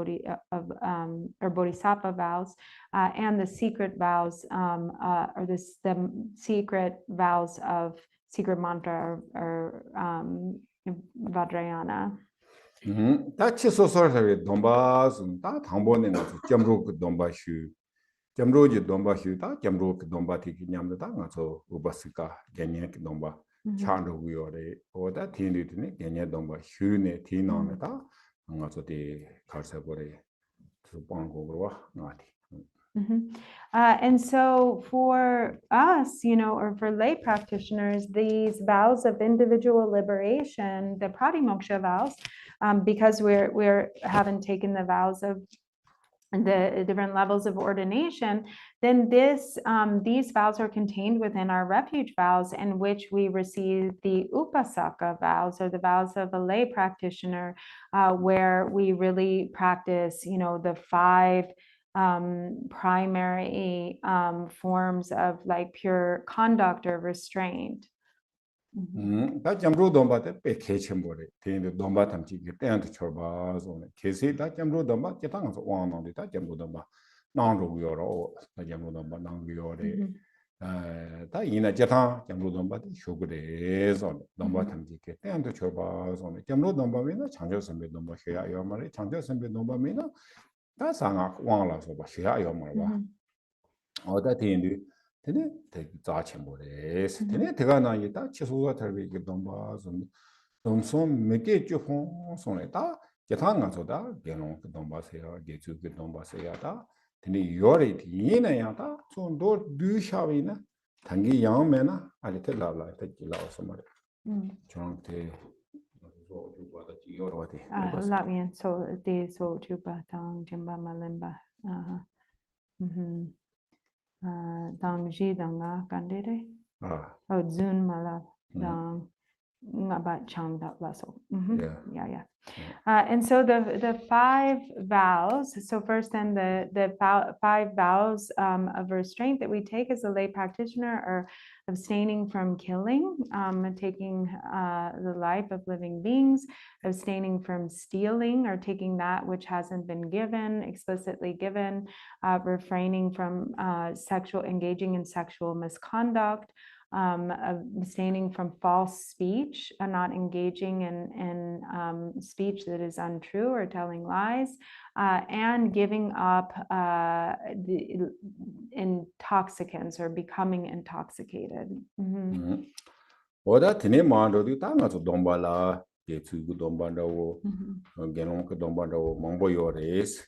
bodhisattva vows, and the secret vows, the secret vows of secret mantra or Vajrayana. 다 치소소르터비 돈바스 다 당보는 가서 점로 그 돈바슈 점로지 돈바슈다 점로 그 돈바티 냠다 가서 우바스카 개념 그 돈바 차로고요래 오다 티니드네 개념 돈바슈네 티나나다 가서 디 갈세고래 그 방고로와 나티. And so for us, or for lay practitioners, these vows of individual liberation, the pratimoksha vows, because we're haven't taken the vows of the different levels of ordination, then these vows are contained within our refuge vows, in which we receive the upasaka vows, or the vows of a lay practitioner, where we really practice, the five primary forms of like pure conduct or restraint. 다 점로 돈바데 베케쳔보레 데인데 돈바 탐지 때한테 쳐봐서 계세 다 점로 돈바 깨당서 와나데 다 점로 돈바 나로고요로 다 점로 돈바 나고요레 다 이나 제타 점로 돈바데 쇼그레서 돈바 탐지 때한테 쳐봐서 점로 돈바메나 창조 선배 돈바 해야 요말에 창조 선배 돈바메나 다 상아 왕라서 봐 해야 요말봐 어다 데인데 되네 되게 자체모레스 되네 대가나이 다 치소가 달비게 돈바서 돈손 몇개 쭉 손에다 계산가서다 개농 그 돈바세요 개주 그 돈바세야다 근데 요리 이나야다 좀더 두샤위나 단기 양매나 알테라라 테기라서 말이야. 저한테 저거다 지요로데. Latvian so the so chupa tang jimba malimba. Dang ji danga kandere. 아, Oh zun malab dang ngabat chang that lasso. Yeah. And so the five vows. So first, then the five vows of restraint that we take as a lay practitioner are abstaining from killing, taking the life of living beings, abstaining from stealing or taking that which hasn't been given, explicitly given, refraining from engaging in sexual misconduct, abstaining from false speech, not engaging in speech that is untrue or telling lies, and giving up the intoxicants or becoming intoxicated. 오다 드네 마로도 따나서 돈발라 예투고 돈반다고 게노크 돈반다고 몽보요레스.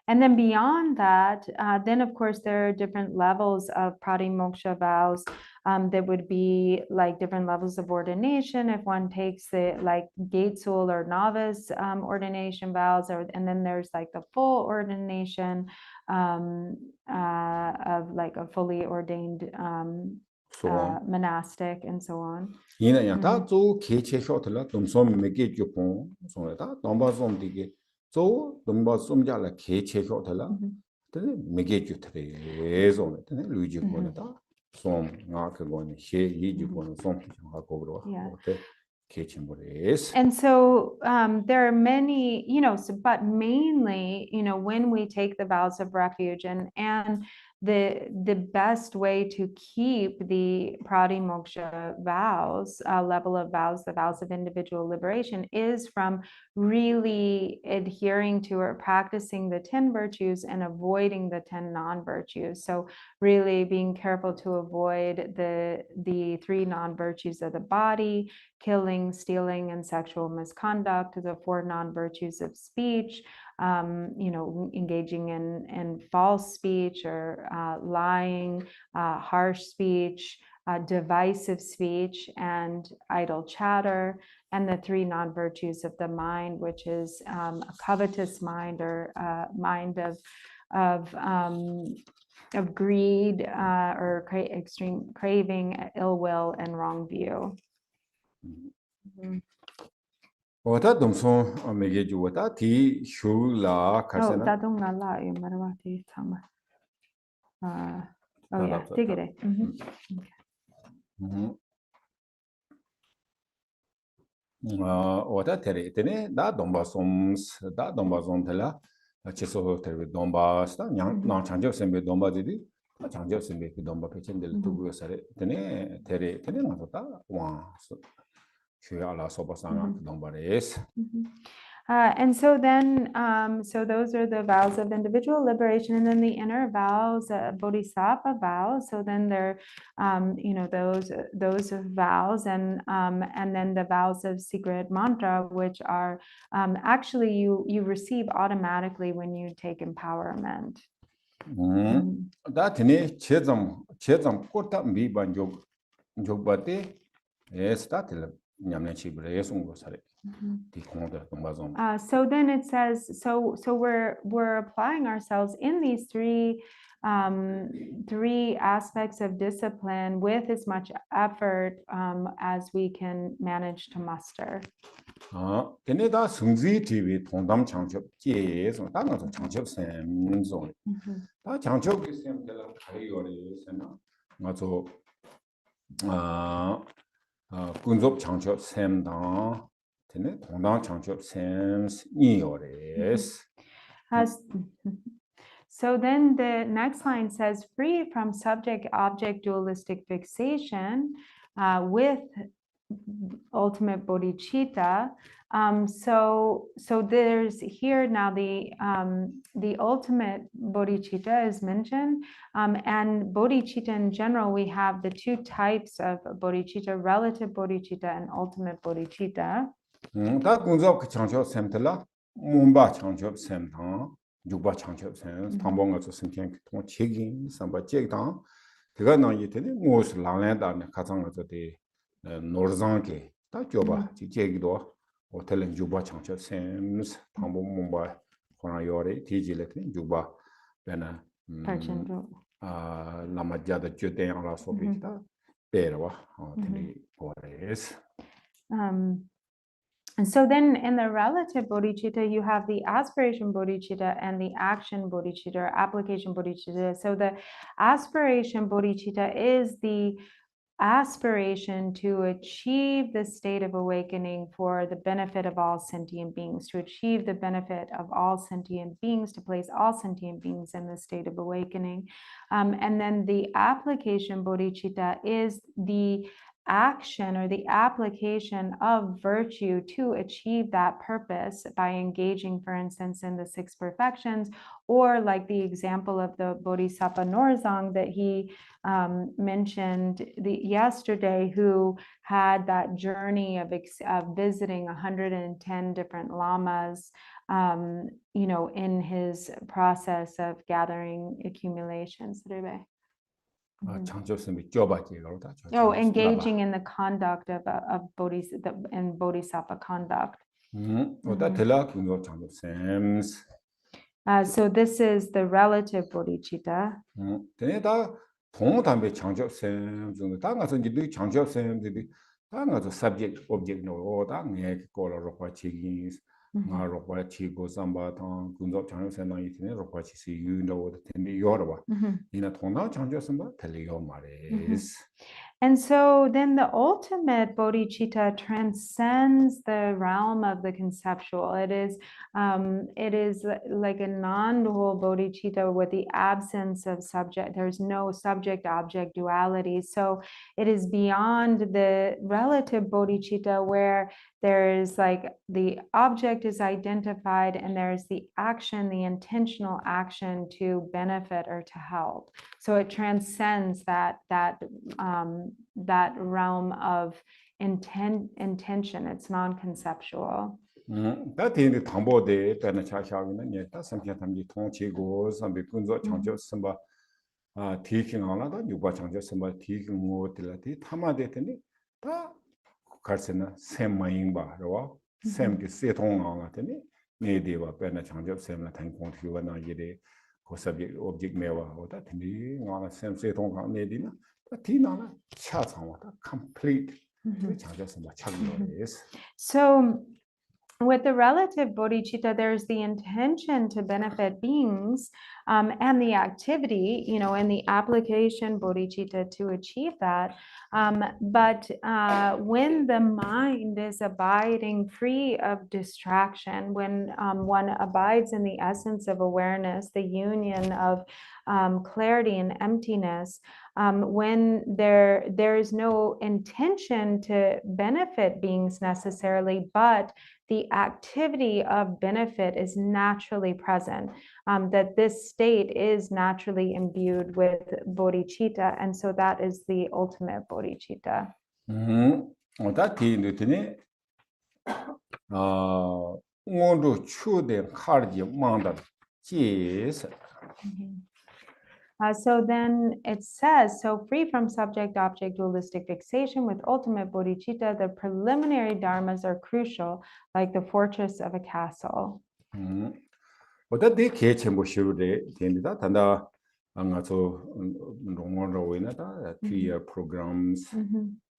And then beyond that, then of course there are different levels of pratimoksha vows that would be like different levels of ordination. If one takes the like gatesul or novice ordination vows, and then there's like the full ordination of like a fully ordained monastic and so on. 이나야 다조 개체 쇼트라 domsom 메게 주폰 소에다 dom바som 디게 조 dom바som 잘라 개체 쇼트라 근데 메게 주트레 소네 근데 루이지 보내다 솜 나그거는 셰 이지 보는 솜 하고 그러 어때 개체모레스. And so there are many, but mainly, when we take the vows of refuge and the best way to keep the pratimoksha vows, level of vows, the vows of individual liberation, is from really adhering to or practicing the 10 virtues and avoiding the 10 non-virtues. So really being careful to avoid the 3 non-virtues of the body, killing, stealing, and sexual misconduct, the 4 non-virtues of speech, engaging in false speech or lying, harsh speech, divisive speech, and idle chatter, and the 3 non-virtues of the mind, which is a covetous mind or mind of greed or extreme craving, ill will, and wrong view. 오다 domsom 메게 주었다 디 슈라 카세나. 다동갈라 이 말와티 참아. Degenerate. 오다 테레테네 다 dombasom 텔라 치소 테레 dom바스다 냥 장적 셈베 dom바디디 장적 셈베 그 dom바 페첸델 두고 사레 테네 테레 테네 나다 와 And so then, so those are the vows of individual liberation, and then the inner vows, bodhisattva vows. So then there, those vows, and then the vows of secret mantra, which are actually you receive automatically when you take empowerment. 다트네 제점 꽃다 미반족 족바데 에스타텔 냠네치브레 예송고 사레 디콩다 동바좀. So then it says, so we're applying ourselves in these three aspects of discipline with as much effort as we can manage to muster. 걔네다 성지 TV 동담 창첩 계속 당가서 창첩 셈종 다 창첩 셈들 가이어리스나 맞아 군접 창첩 셈다 되네 동담 창첩 셈이어레스. So then the next line says, free from subject-object dualistic fixation with ultimate bodhicitta. So there's here now the ultimate bodhicitta is mentioned, and bodhicitta in general, we have the 2 types of bodhicitta, relative bodhicitta and ultimate bodhicitta. 다 군접 창첩 셈들라 몸바 창첩 셈다 육바 창첩생 방법을 선택 통 책임 삼바 책당 제가 나이 때는 무엇을 라랜다는 가상어들이 노르장게 다 줘봐 지제기도 호텔은 육바 창첩생 방법 뭔가 그러나 요래 디지털은 육바 배나 라마자다 주대양라 소비다 배로와 되게 거래스 And so then in the relative bodhicitta, you have the aspiration bodhicitta and the action bodhicitta, or application bodhicitta. So the aspiration bodhicitta is the aspiration to achieve the state of awakening for the benefit of all sentient beings, to achieve the benefit of all sentient beings, to place all sentient beings in the state of awakening. And then the application bodhicitta is the action or the application of virtue to achieve that purpose by engaging, for instance, in the 6 perfections, or like the example of the Bodhisattva Norzang that he mentioned yesterday, who had that journey of visiting 110 different lamas, in his process of gathering accumulations. Engaging in the conduct of Bodhisattva conduct. So this is the relative bodhicitta. And so then the ultimate bodhicitta transcends the realm of the conceptual. It is like a non-dual bodhicitta with the absence of subject. There's no subject-object duality. So it is beyond the relative bodhicitta, where there's like the object is identified and there's the action, the intentional action to benefit or to help. So it transcends that realm of intention. It's non-conceptual. So with the relative bodhicitta, there's the intention to benefit beings, and the activity, in the application bodhicitta to achieve that. But when the mind is abiding free of distraction, when one abides in the essence of awareness, the union of clarity and emptiness, when there is no intention to benefit beings necessarily, but the activity of benefit is naturally present, that this state is naturally imbued with bodhicitta, and so that is the ultimate bodhicitta. So then it says, so free from subject-object dualistic fixation with ultimate bodhicitta, the preliminary dharmas are crucial, like the fortress of a castle. Three-year programs.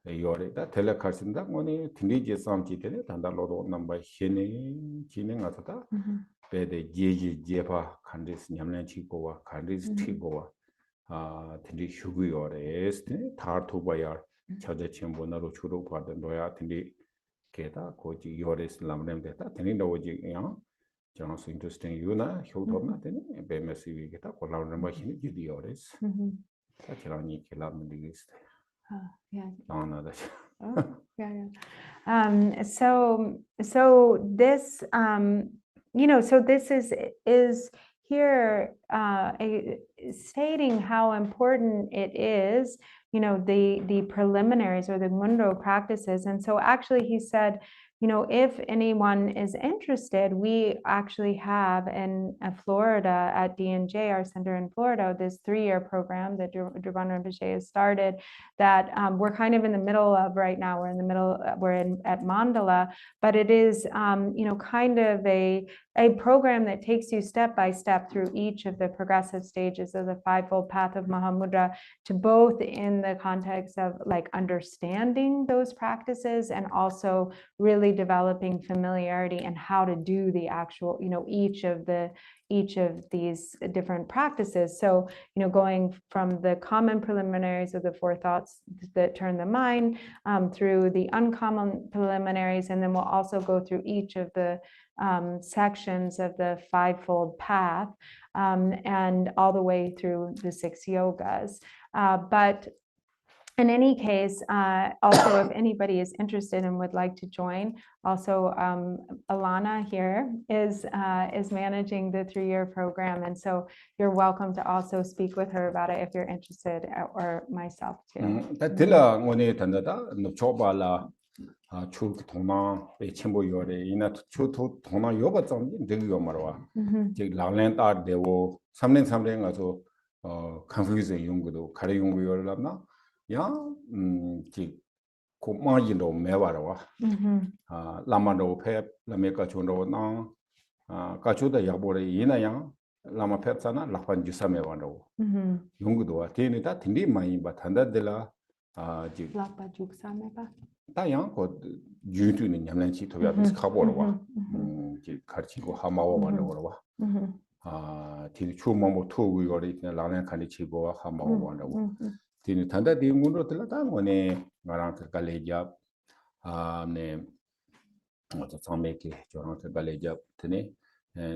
That telecarcinda money tindiji samchi tele tanda lodo number hene atata bede jeji jepa kandis nyamlen chikowa kandis tigowa tindi hugu yores tartu bayar chaja chembo naro churu pada noya tindi keta koji yores lamrem deta tindi noji ya so interesting yuna hugdona tindi bmsi keta kola number hene jidi yores tachirani kelam digist. Yeah. Oh, yeah. So this, so this is here stating how important it is, the preliminaries or the mundo practices. And so actually he said, if anyone is interested, we actually have in Florida at D&J, our center in Florida, this 3-year program that Drupon Rinpoche has started that we're kind of in the middle of right now. We're at Mandala, but it is, kind of a program that takes you step by step through each of the progressive stages of the fivefold path of Mahamudra, to both in the context of like understanding those practices and also really developing familiarity and how to do the actual, each of these different practices. So, going from the common preliminaries of the 4 thoughts that turn the mind through the uncommon preliminaries, and then we'll also go through each of the sections of the fivefold path and all the way through the 6 yogas. But in any case, also, if anybody is interested and would like to join, also Alana here is managing the 3-year program, and so you're welcome to also speak with her about it if you're interested, or myself too. Tila ngone tandada no chobala chu thona pe chimbo yore ina chu thona yoba chang de yo marwa je langlen ta dewo samlen ngaso confuse yungdo kare yungu yorlamna ya ji ko yin도 매와라와 라마도 펩 라메카 촌도 나 가초다 야보레 이나야 라마 펩사나 라판 주사메와도 용구도와 테니다 틴디 마이 바탄다들라 지 라파 죽사메바 다양 고 유튜브는 냠란치 토야 비스카보로와 지 가르치고 하마와 만도로와 티 추모모 투고 이거리 라란 칸디 치고와 하마와 만도고 tini tanda di ngundo tila ta ngone ngarang terkaleja ne ngoto sameke jorang terkaleja tini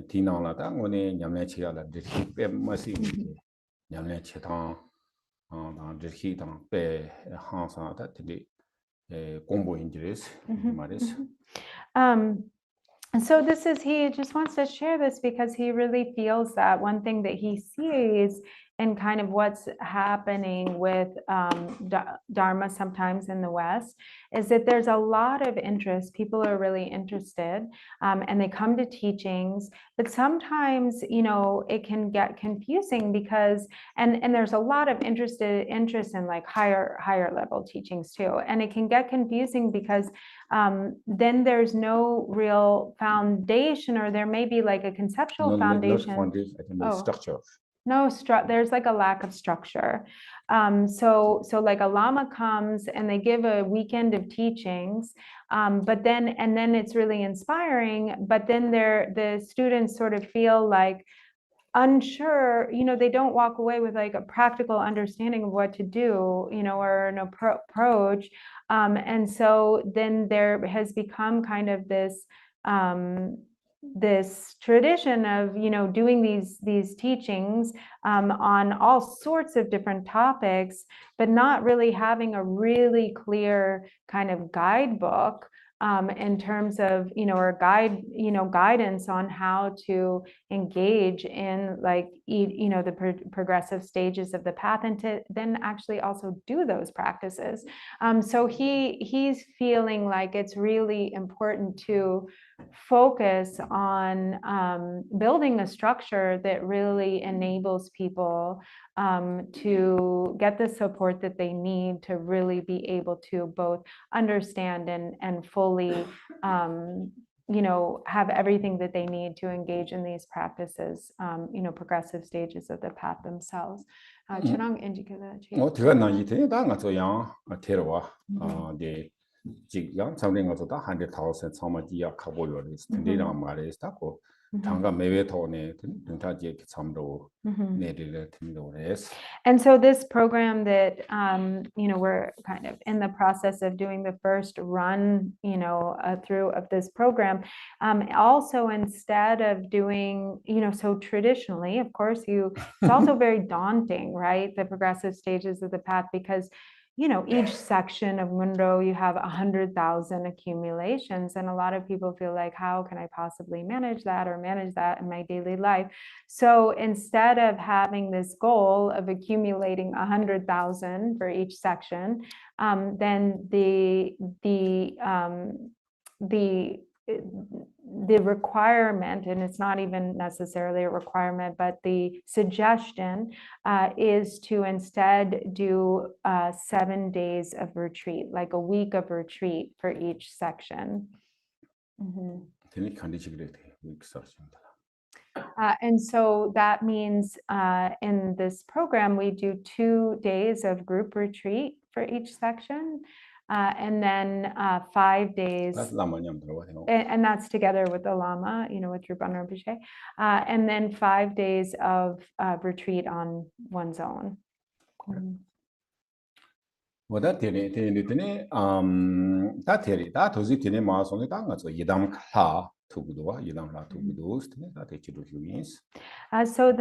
tina la ta ngone nyamle chiya la dirhi pe masi nyamle chitang dirhi tang pe hansa ta tini combo injuries maris. And so he just wants to share this because he really feels that one thing that he sees and kind of what's happening with Dharma sometimes in the West is that there's a lot of interest. People are really interested and they come to teachings, but sometimes, it can get confusing because, and there's a lot of interest in like higher level teachings too. And it can get confusing because then there's no real foundation, or there may be like a conceptual foundation. Structure. There's like a lack of structure. So like a lama comes and they give a weekend of teachings, but then it's really inspiring, but then the students sort of feel like unsure, they don't walk away with like a practical understanding of what to do, or an approach. And so then there has become kind of this tradition of doing these teachings on all sorts of different topics, but not really having a really clear kind of guidebook in terms of or guidance on how to engage in like the progressive stages of the path, and to then actually also do those practices. So he's feeling like it's really important to focus on building a structure that really enables people to get the support that they need to really be able to both understand and fully have everything that they need to engage in these practices, progressive stages of the path themselves. 지금 상대가서다 100,000 상마지야 가보요리스 근데랑 말했다고 장가 매회토네 등타지에 참도 내리를 팀도레스. And so this program that we're kind of in the process of doing the first run through of this program, also instead of doing so traditionally, of course it's also very daunting, right, the progressive stages of the path, because each section of Mundo, you have 100,000 accumulations. And a lot of people feel like, how can I possibly manage that in my daily life? So instead of having this goal of accumulating 100,000 for each section, then the requirement, and it's not even necessarily a requirement, but the suggestion is to instead do 7 days of retreat, like a week of retreat for each section. Mhm. And so that means in this program, we do 2 days of group retreat for each section, and then 5 days. That's Lamanyam 들어가세요. And that's together with the Lama, with Drupon Rinpoche, and then 5 days of retreat on one's own. What tiene that tiene that does it tiene más on the gang so yidam kha tugudoa yidam la tugudos that it do means. So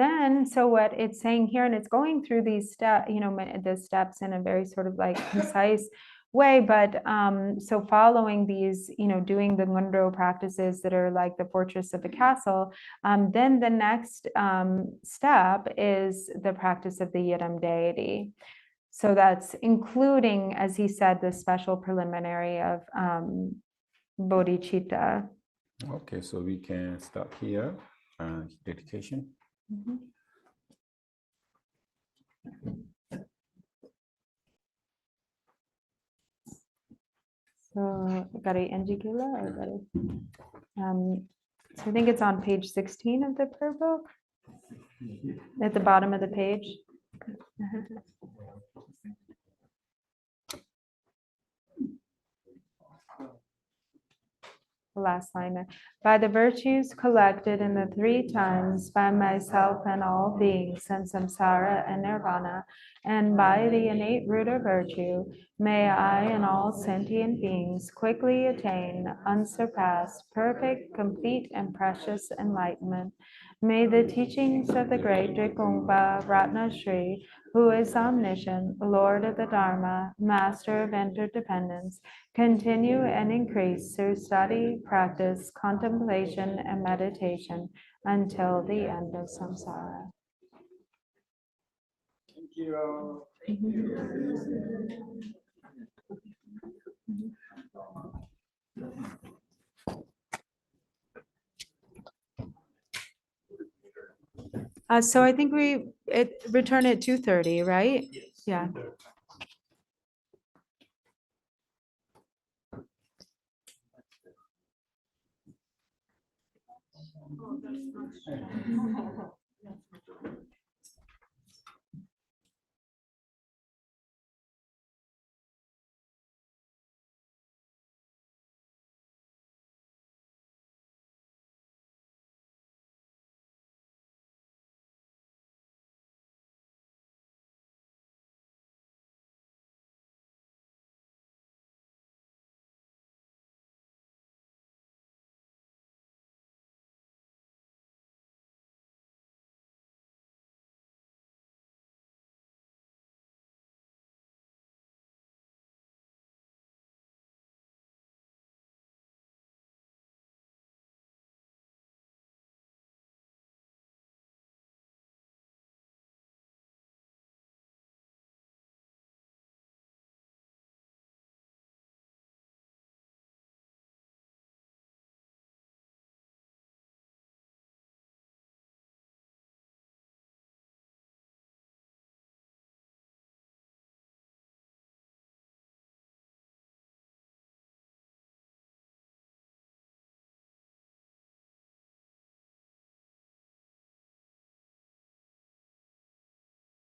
what it's saying here, and it's going through these the steps in a very sort of like concise way, but so following these, doing the Ngundro practices that are like the fortress of the castle, then the next step is the practice of the Yidam deity. So that's including, as he said, the special preliminary of bodhicitta. Okay, so we can start here. Dedication. Mm-hmm. So, Gary Njigula or Gary? So I think it's on page 16 of the prayer book, at the bottom of the page. The last line there. By the virtues collected in the 3 times by myself and all beings in samsara and nirvana, and by the innate root of virtue, may I and all sentient beings quickly attain unsurpassed, perfect, complete, and precious enlightenment. May the teachings of the great Drikungpa Ratna Shri, who is omniscient, Lord of the Dharma, master of interdependence, continue and increase through study, practice, contemplation, and meditation until the end of samsara. Thank you. So I think we return at 2:30, right? Yes. Yeah. Oh, that's not